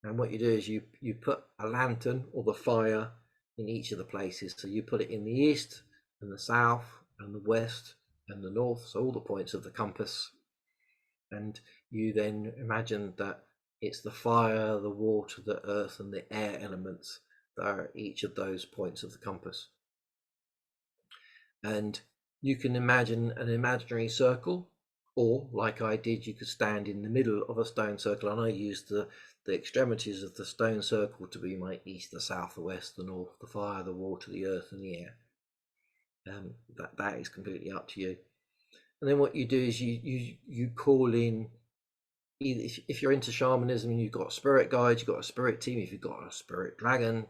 and what you do is you put a lantern or the fire in each of the places. So you put it in the east and the south and the west and the north, so all the points of the compass. And you then imagine that it's the fire, the water, the earth, and the air elements that are each of those points of the compass. And you can imagine an imaginary circle, or like I did, you could stand in the middle of a stone circle, and I used the extremities of the stone circle to be my east, the south, the west, the north, the fire, the water, the earth, and the air. That is completely up to you. And then what you do is you call in, either if you're into shamanism and you've got a spirit guide, you've got a spirit team, if you've got a spirit dragon,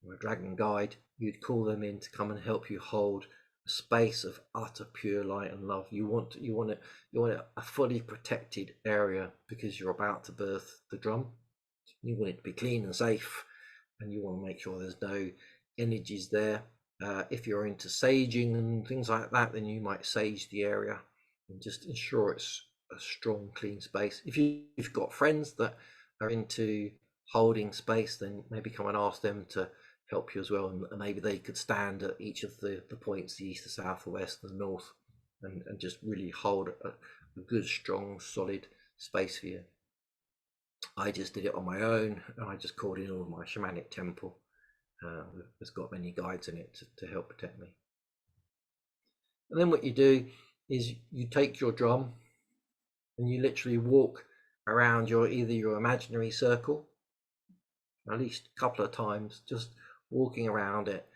or a dragon guide, you'd call them in to come and help you hold a space of utter pure light and love. You want a fully protected area because you're about to birth the drum. You want it to be clean and safe, and you want to make sure there's no energies there. If you're into saging and things like that, then you might sage the area and just ensure it's a strong, clean space. If you've got friends that are into holding space, then maybe come and ask them to help you as well, and maybe they could stand at each of the points, the east, the south, the west, the north, and just really hold a good, strong, solid space for you. I just did it on my own, and I just called in all of my shamanic temple. It's got many guides in it to help protect me. And then what you do is you take your drum and you literally walk around either your imaginary circle, at least a couple of times, just walking around it,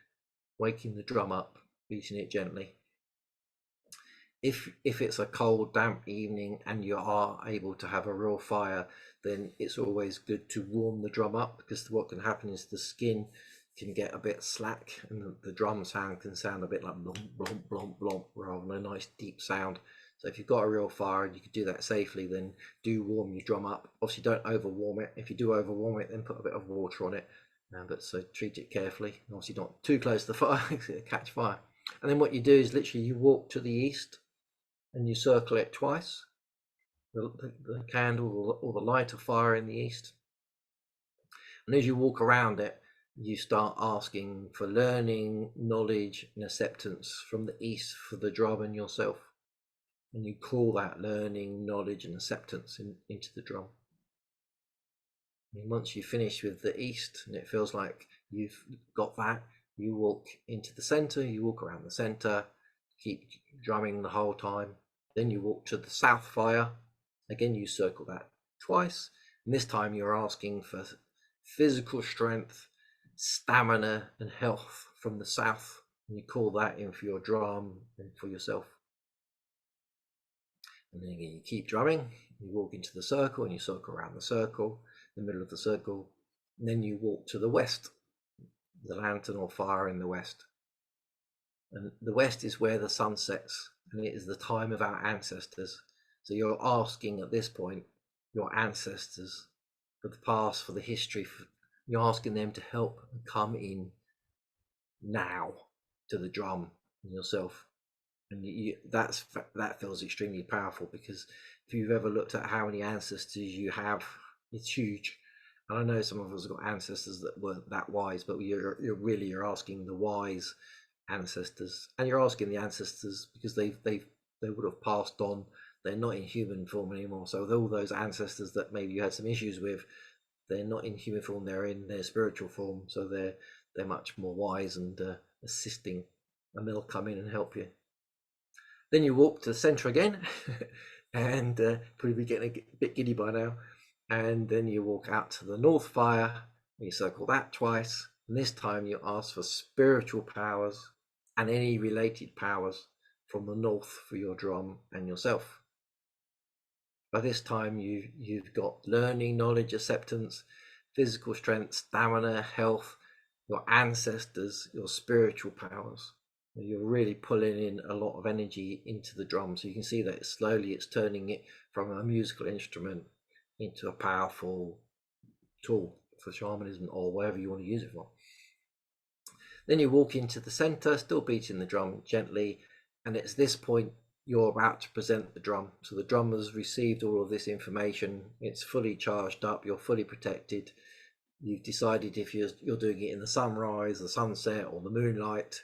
waking the drum up, beating it gently. If it's a cold, damp evening and you are able to have a real fire, then it's always good to warm the drum up, because what can happen is the skin can get a bit slack and the drum sound can sound a bit like blomp, blomp, blomp, blomp, rather than a nice deep sound. So if you've got a real fire and you can do that safely, then do warm your drum up. Obviously don't over warm it. If you do over warm it, then put a bit of water on it, but so treat it carefully. And obviously not too close to the fire because it'll catch fire. And then what you do is literally you walk to the east and you circle it twice, the candle or the light of fire in the east. And as you walk around it, you start asking for learning, knowledge, and acceptance from the east for the drum and yourself. And you call that learning, knowledge, and acceptance into the drum. And once you finish with the east and it feels like you've got that, you walk into the center, you walk around the center, keep drumming the whole time. Then you walk to the south fire. Again, you circle that twice. And this time you're asking for physical strength, stamina, and health from the south. And you call that in for your drum and for yourself. And then again, you keep drumming. You walk into the circle and you circle around the circle, the middle of the circle. And then you walk to the west, the lantern or fire in the west. And the west is where the sun sets, and it is the time of our ancestors. So you're asking at this point your ancestors for the past, for the history, you're asking them to help and come in now to the drum and yourself. And that feels extremely powerful, because if you've ever looked at how many ancestors you have, it's huge. And I know some of us have got ancestors that weren't that wise, but you're asking the wise ancestors, and you're asking the ancestors because they would have passed on. They're not in human form anymore. So all those ancestors that maybe you had some issues with, they're not in human form, they're in their spiritual form. So they're much more wise and assisting, and they'll come in and help you. Then you walk to the center again and probably getting a bit giddy by now. And then you walk out to the north fire, and you circle that twice. And this time you ask for spiritual powers and any related powers from the north for your drum and yourself. By this time you've got learning, knowledge, acceptance, physical strength, stamina, health, your ancestors, your spiritual powers. You're really pulling in a lot of energy into the drum. So you can see that it's turning it from a musical instrument into a powerful tool for shamanism, or whatever you want to use it for. Then you walk into the center, still beating the drum gently, and it's this point you're about to present the drum. So the drum has received all of this information, it's fully charged up, you're fully protected. You've decided if you're doing it in the sunrise, the sunset, or the moonlight.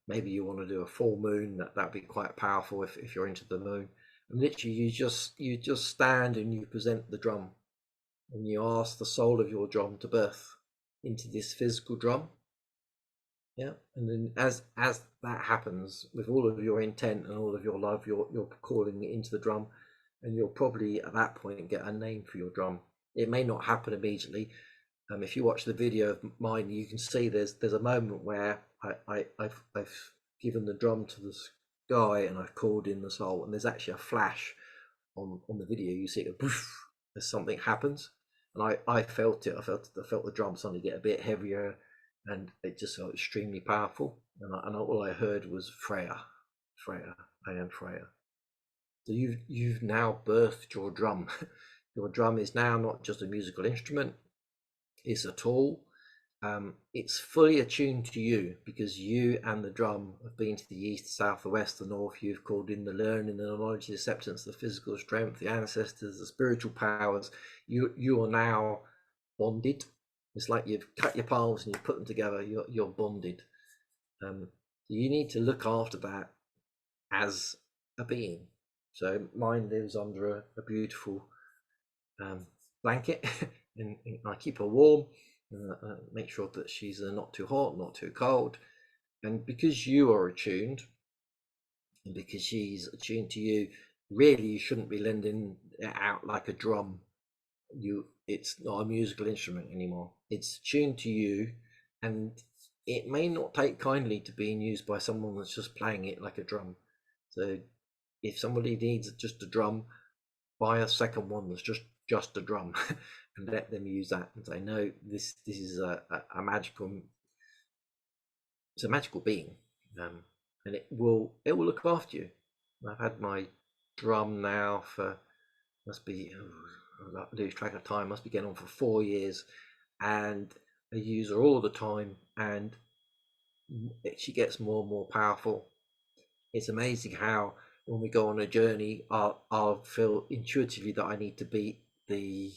Maybe you want to do a full moon. That'd be quite powerful if you're into the moon. And literally you just stand and you present the drum, and you ask the soul of your drum to birth into this physical drum. Yeah, and then as that happens, with all of your intent and all of your love, you're calling it into the drum, and you'll probably at that point get a name for your drum. It may not happen immediately. If you watch the video of mine, you can see there's a moment where I've given the drum to the sky and I've called in the soul, and there's actually a flash on the video. You see it, as something happens, and I felt it. I felt the drum suddenly get a bit heavier, and it just felt extremely powerful. And all I heard was Freya, Freya, I am Freya. So you've now birthed your drum. Your drum is now not just a musical instrument; it's a tool. It's fully attuned to you because you and the drum have been to the east, the south, the west, the north. You've called in the learning, the knowledge, the acceptance, the physical strength, the ancestors, the spiritual powers. You are now bonded. It's like you've cut your palms and you put them together. You're bonded. You need to look after that as a being. So mine lives under a beautiful blanket, and I keep her warm. Make sure that she's not too hot, not too cold. And because you are attuned, and because she's attuned to you, really you shouldn't be lending it out like a drum. It's not a musical instrument anymore. It's tuned to you, and it may not take kindly to being used by someone that's just playing it like a drum. So if somebody needs just a drum, buy a second one that's just a drum and let them use that and say, no, this is a magical, it's a magical being, and it will look after you. I've had my drum now for, must be, I lose track of time, must be getting on for 4 years, and I use her all the time, and she gets more and more powerful. It's amazing how when we go on a journey, I'll feel intuitively that I need to beat the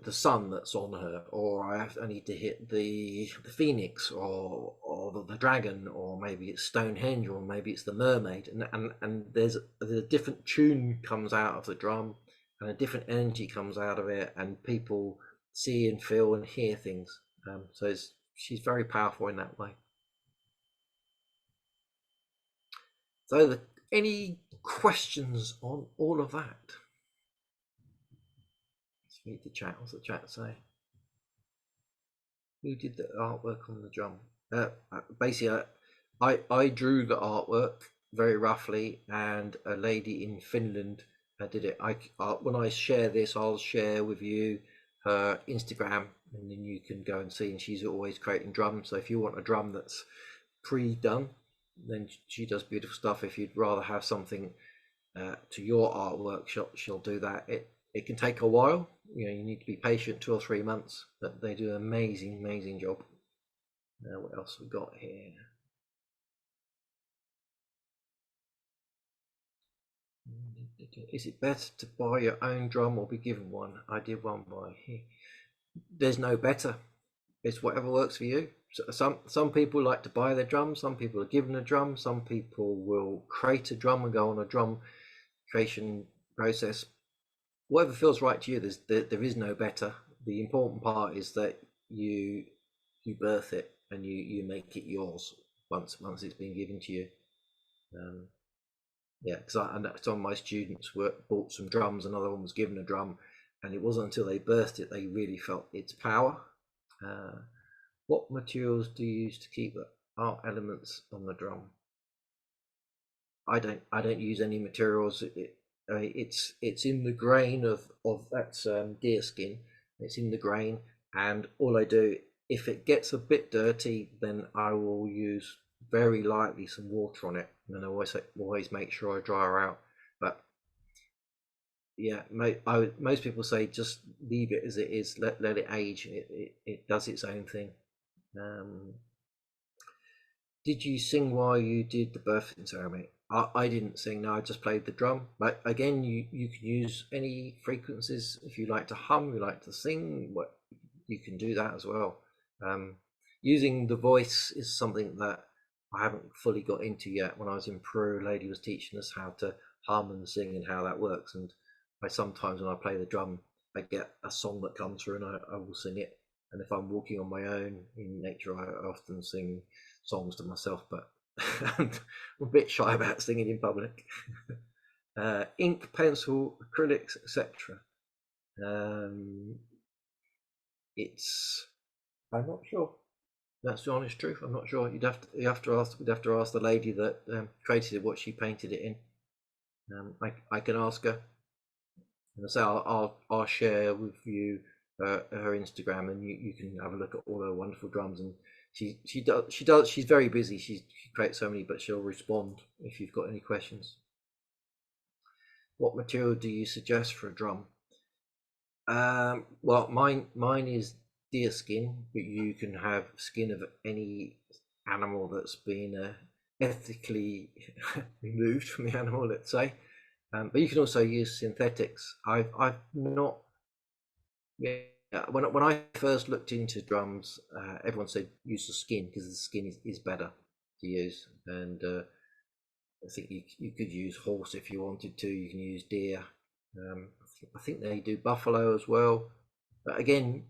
sun that's on her, or I need to hit the phoenix, or the dragon, or maybe it's Stonehenge, or maybe it's the mermaid, and there's a different tune comes out of the drum, and a different energy comes out of it, and people see and feel and hear things. So she's very powerful in that way. So, any questions on all of that? Let's read the chat. What's the chat say? Who did the artwork on the drum? Basically, I drew the artwork very roughly, and a lady in Finland did it. When I share this, I'll share with you her Instagram, and then you can go and see. And she's always creating drums. So if you want a drum that's pre-done, then she does beautiful stuff. If you'd rather have something to your artwork, she'll do that. It can take a while. You need to be patient, 2 or 3 months, but they do an amazing job. What else we got here? Is it better to buy your own drum or be given one? I did one by here. There's no better. It's whatever works for you. So some people like to buy their drum. Some people are given a drum. Some people will create a drum and go on a drum creation process. Whatever feels right to you. There is no better. The important part is that you birth it and you make it yours once it's been given to you. Yeah, because some of my students bought some drums. Another one was given a drum, and it wasn't until they birthed it they really felt its power. What materials do you use to keep the art elements on the drum? I don't use any materials. It's in the grain of that's deer skin. It's in the grain, and all I do, if it gets a bit dirty, then I will use very lightly some water on it, and I always make sure I dry her out. But yeah, most people say just leave it as it is, let it age. It does its own thing. Did you sing while you did the birthing ceremony? I didn't sing. No, I just played the drum. But again, you can use any frequencies. If you like to hum, you like to sing, you can do that as well. Using the voice is something that I haven't fully got into yet. When I was in Peru, a lady was teaching us how to hum and sing and how that works. And sometimes when I play the drum, I get a song that comes through and I will sing it. And if I'm walking on my own in nature, I often sing songs to myself, but I'm a bit shy about singing in public. Ink, pencil, acrylics, etc. I'm not sure. That's the honest truth. I'm not sure. We'd have to ask the lady that created it what she painted it in. I can ask her, and so I'll share with you her Instagram, and you can have a look at all her wonderful drums. And she's very busy. She creates so many, but she'll respond if you've got any questions. What material do you suggest for a drum? Well, mine is deer skin, but you can have skin of any animal that's been ethically removed from the animal, let's say. But you can also use synthetics. I've not. Yeah, when I first looked into drums, everyone said use the skin because the skin is better to use. And I think you could use horse if you wanted to. You can use deer. I think they do buffalo as well. But again,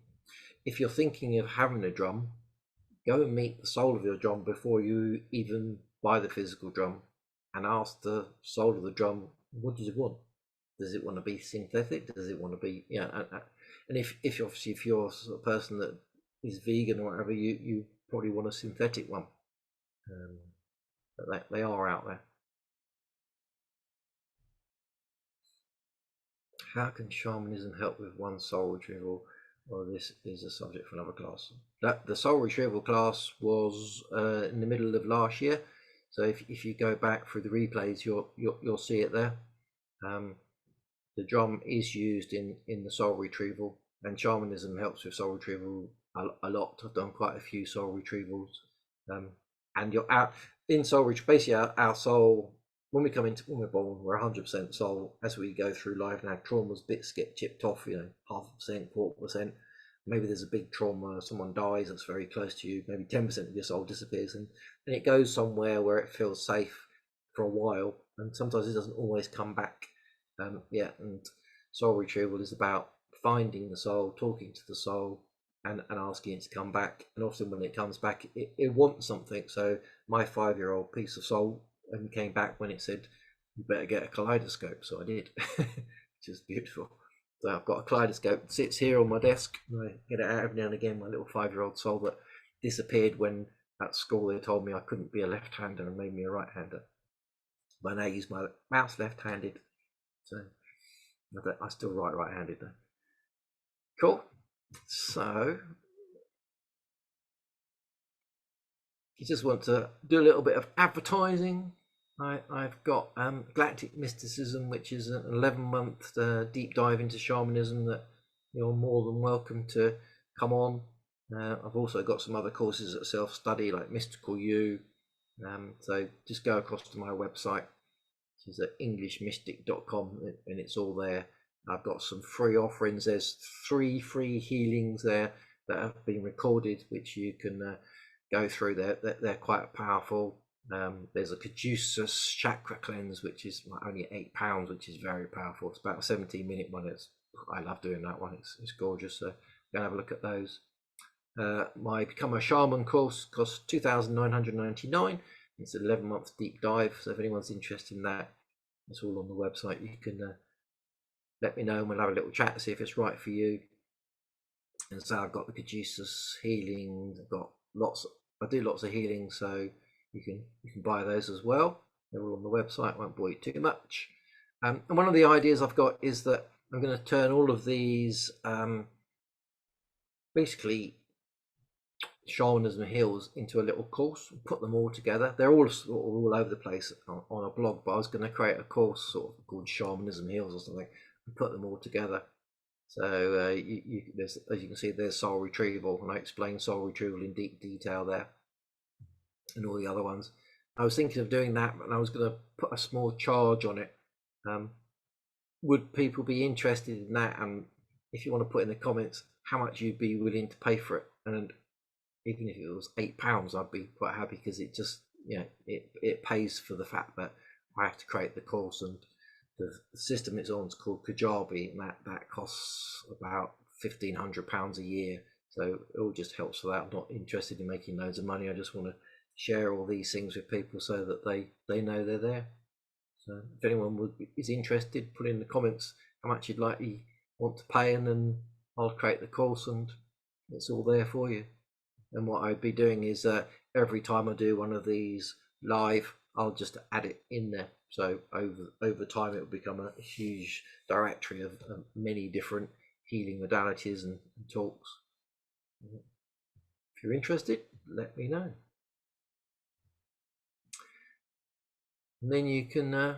if you're thinking of having a drum, go and meet the soul of your drum before you even buy the physical drum, and ask the soul of the drum, what does it want? Does it want to be synthetic? Does it want to be, and if obviously if you're a person that is vegan or whatever, you probably want a synthetic one. But they are out there. How can shamanism help with one soul retrieval? Well, this is a subject for another class. The soul retrieval class was in the middle of last year, so if you go back through the replays, you'll see it there. The drum is used in the soul retrieval, and shamanism helps with soul retrieval a lot. I've done quite a few soul retrievals, and you're out in soul retrieval. Basically, our soul, when we're born, we're 100% soul. As we go through life, and our traumas, bits get chipped off. 0.5%, 1/4%. Maybe there's a big trauma, someone dies that's very close to you. Maybe 10% of your soul disappears, and it goes somewhere where it feels safe for a while, and sometimes it doesn't always come back. And soul retrieval is about finding the soul, talking to the soul, and asking it to come back. And often when it comes back, it wants something. So my 5-year-old piece of soul came back when it said, "You better get a kaleidoscope." So I did, which is beautiful. So I've got a kaleidoscope, it sits here on my desk. I get it out every now and again. My little 5-year-old soul that disappeared when at school they told me I couldn't be a left-hander and made me a right-hander. But now I use my mouse left-handed. So I still write right-handed though. Cool. So you just want to do a little bit of advertising. I've got Galactic Mysticism, which is an 11-month deep dive into shamanism that you're more than welcome to come on. I've also got some other courses at self-study like Mystical You. So just go across to my website, which is at EnglishMystic.com, and it's all there. I've got some free offerings. There's 3 free healings there that have been recorded, which you can go through. They're quite powerful. There's a caduceus chakra cleanse, which is only £8, which is very powerful. It's about a 17-minute one. I love doing that one. It's gorgeous. So go and have a look at those. My Become a Shaman course costs $2,999. It's an 11-month deep dive. So if anyone's interested in that, it's all on the website. You can let me know, and we'll have a little chat to see if it's right for you. And so I've got the caduceus healing. I do lots of healing, so you can buy those as well. They're all on the website. Won't bore you too much. And one of the ideas I've got is that I'm going to turn all of these basically Shamanism Heals into a little course, put them all together. They're all over the place on a blog, but I was going to create a course sort of called Shamanism Heals or something, and put them all together. So as you can see, there's soul retrieval, and I explain soul retrieval in deep detail there, and all the other ones. I was thinking of doing that, and I was going to put a small charge on it. Would people be interested in that? And if you want to put in the comments how much you'd be willing to pay for it, and even if it was £8, I'd be quite happy, because it just it pays for the fact that I have to create the course, and the system it's on is called Kajabi, and that costs about £1,500 a year. So it all just helps for that. I'm not interested in making loads of money. I just want to share all these things with people so that they know they're there. So if anyone is interested, put in the comments how much you'd likely want to pay, and then I'll create the course, and it's all there for you. And what I'd be doing is every time I do one of these live, I'll just add it in there. So over time, it will become a huge directory of many different healing modalities and talks. If you're interested, let me know. And then you can,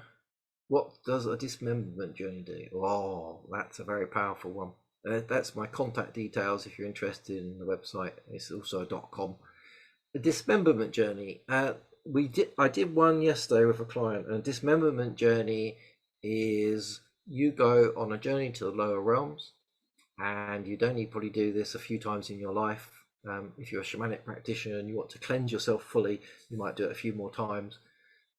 what does a dismemberment journey do? Oh, that's a very powerful one. That's my contact details if you're interested in the website. It's also a .com. The dismemberment journey. I did one yesterday with a client, and a dismemberment journey is you go on a journey to the lower realms, and you'd only probably do this a few times in your life. If you're a shamanic practitioner and you want to cleanse yourself fully, you might do it a few more times.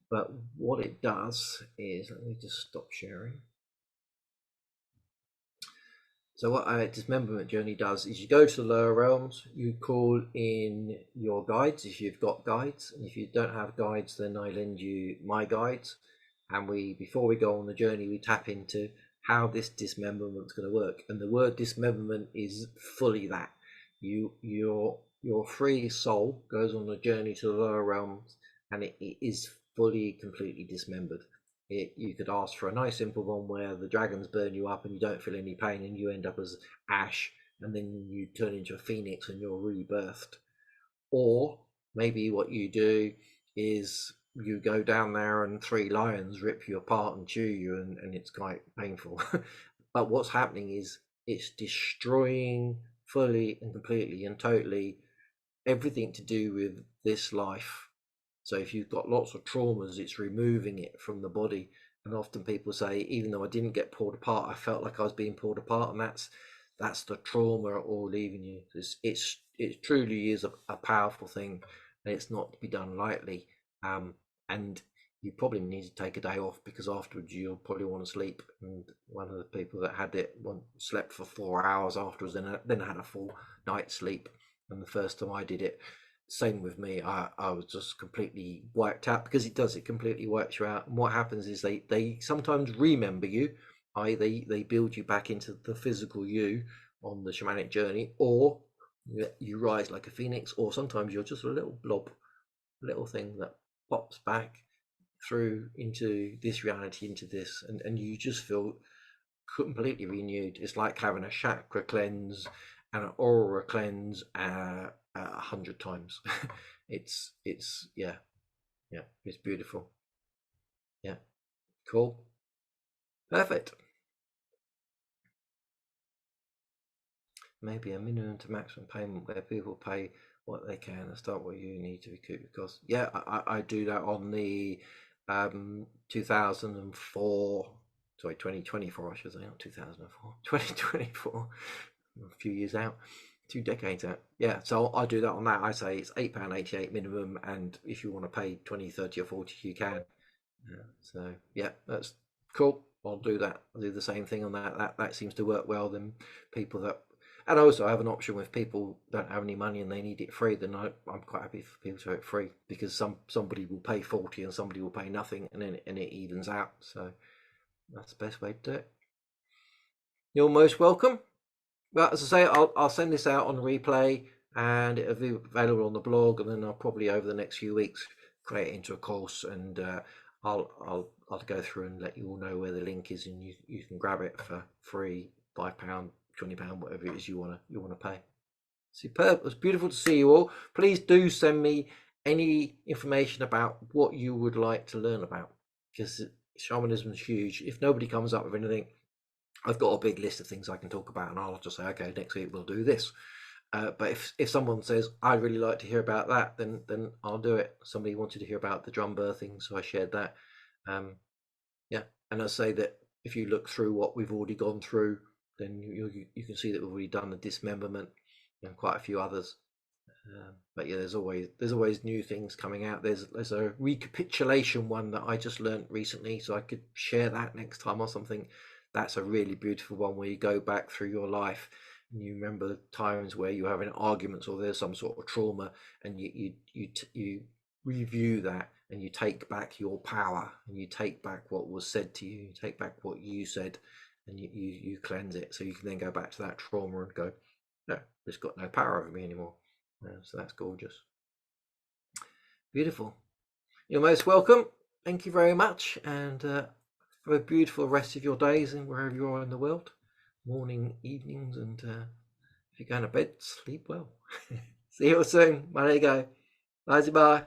But what it does is, let me just stop sharing. So what a dismemberment journey does is you go to the lower realms, you call in your guides if you've got guides, and if you don't have guides, then I lend you my guides. And before we go on the journey, we tap into how this dismemberment is going to work. And the word dismemberment is fully that. Your free soul goes on a journey to the lower realms, and it is fully, completely dismembered. You could ask for a nice simple one where the dragons burn you up and you don't feel any pain and you end up as ash, and then you turn into a phoenix and you're rebirthed. Or maybe what you do is you go down there and 3 lions rip you apart and chew you, and it's quite painful. But what's happening is it's destroying fully and completely and totally everything to do with this life. So if you've got lots of traumas, it's removing it from the body. And often people say, even though I didn't get pulled apart, I felt like I was being pulled apart, and that's the trauma all leaving you. It truly is a powerful thing, and it's not to be done lightly. And you probably need to take a day off, because afterwards you'll probably want to sleep. And one of the people that had it slept for 4 hours afterwards, then had a full night's sleep. And the first time I did it, same with me, I was just completely wiped out, because it completely wipes you out. And what happens is they sometimes remember you, they build you back into the physical you on the shamanic journey, or you rise like a phoenix, or sometimes you're just a little blob, little thing that pops back through into this reality, into this, and you just feel completely renewed. It's like having a chakra cleanse and an aura cleanse 100 times. it's yeah, it's beautiful. Yeah, cool, perfect. Maybe a minimum to maximum payment where people pay what they can and start what you need to recoup your costs. Yeah, I do that on the 2004, sorry, 2024, I should say, not 2004, 2024, a few years out, 2 decades out. Yeah, so I do that on that. I say it's £8.88 minimum, and if you want to pay 20, 30 or 40, you can. So yeah, that's cool. I'll do that. I'll do the same thing on that. That seems to work well. Then people that, and also I have an option with people don't have any money and they need it free. Then I'm quite happy for people to have it free, because somebody will pay 40 and somebody will pay nothing, and then it evens out. So that's the best way to do it. You're most welcome. Well, as I say, I'll send this out on replay, and it'll be available on the blog, and then I'll probably over the next few weeks create it into a course, and I'll go through and let you all know where the link is, and you can grab it for free, £5, £20, whatever it is you wanna pay. Superb. It's beautiful to see you all. Please do send me any information about what you would like to learn about, because shamanism is huge. If nobody comes up with anything, I've got a big list of things I can talk about, and I'll just say, okay, next week we'll do this. But if someone says I'd really like to hear about that, then I'll do it. Somebody wanted to hear about the drum birthing, so I shared that. Yeah, and I say that if you look through what we've already gone through, then you can see that we've already done the dismemberment and quite a few others. But yeah, there's always new things coming out. There's a recapitulation one that I just learned recently, so I could share that next time or something. That's a really beautiful one where you go back through your life and you remember times where you're having arguments or there's some sort of trauma, and you review that, and you take back your power, and you take back what was said to you, you take back what you said, and you cleanse it, so you can then go back to that trauma and go, no, it's got no power over me anymore. So that's gorgeous. Beautiful. You're most welcome. Thank you very much, and have a beautiful rest of your days and wherever you are in the world. morning, evenings, and if you're going to bed, sleep well. See you all soon. Bye. Bye.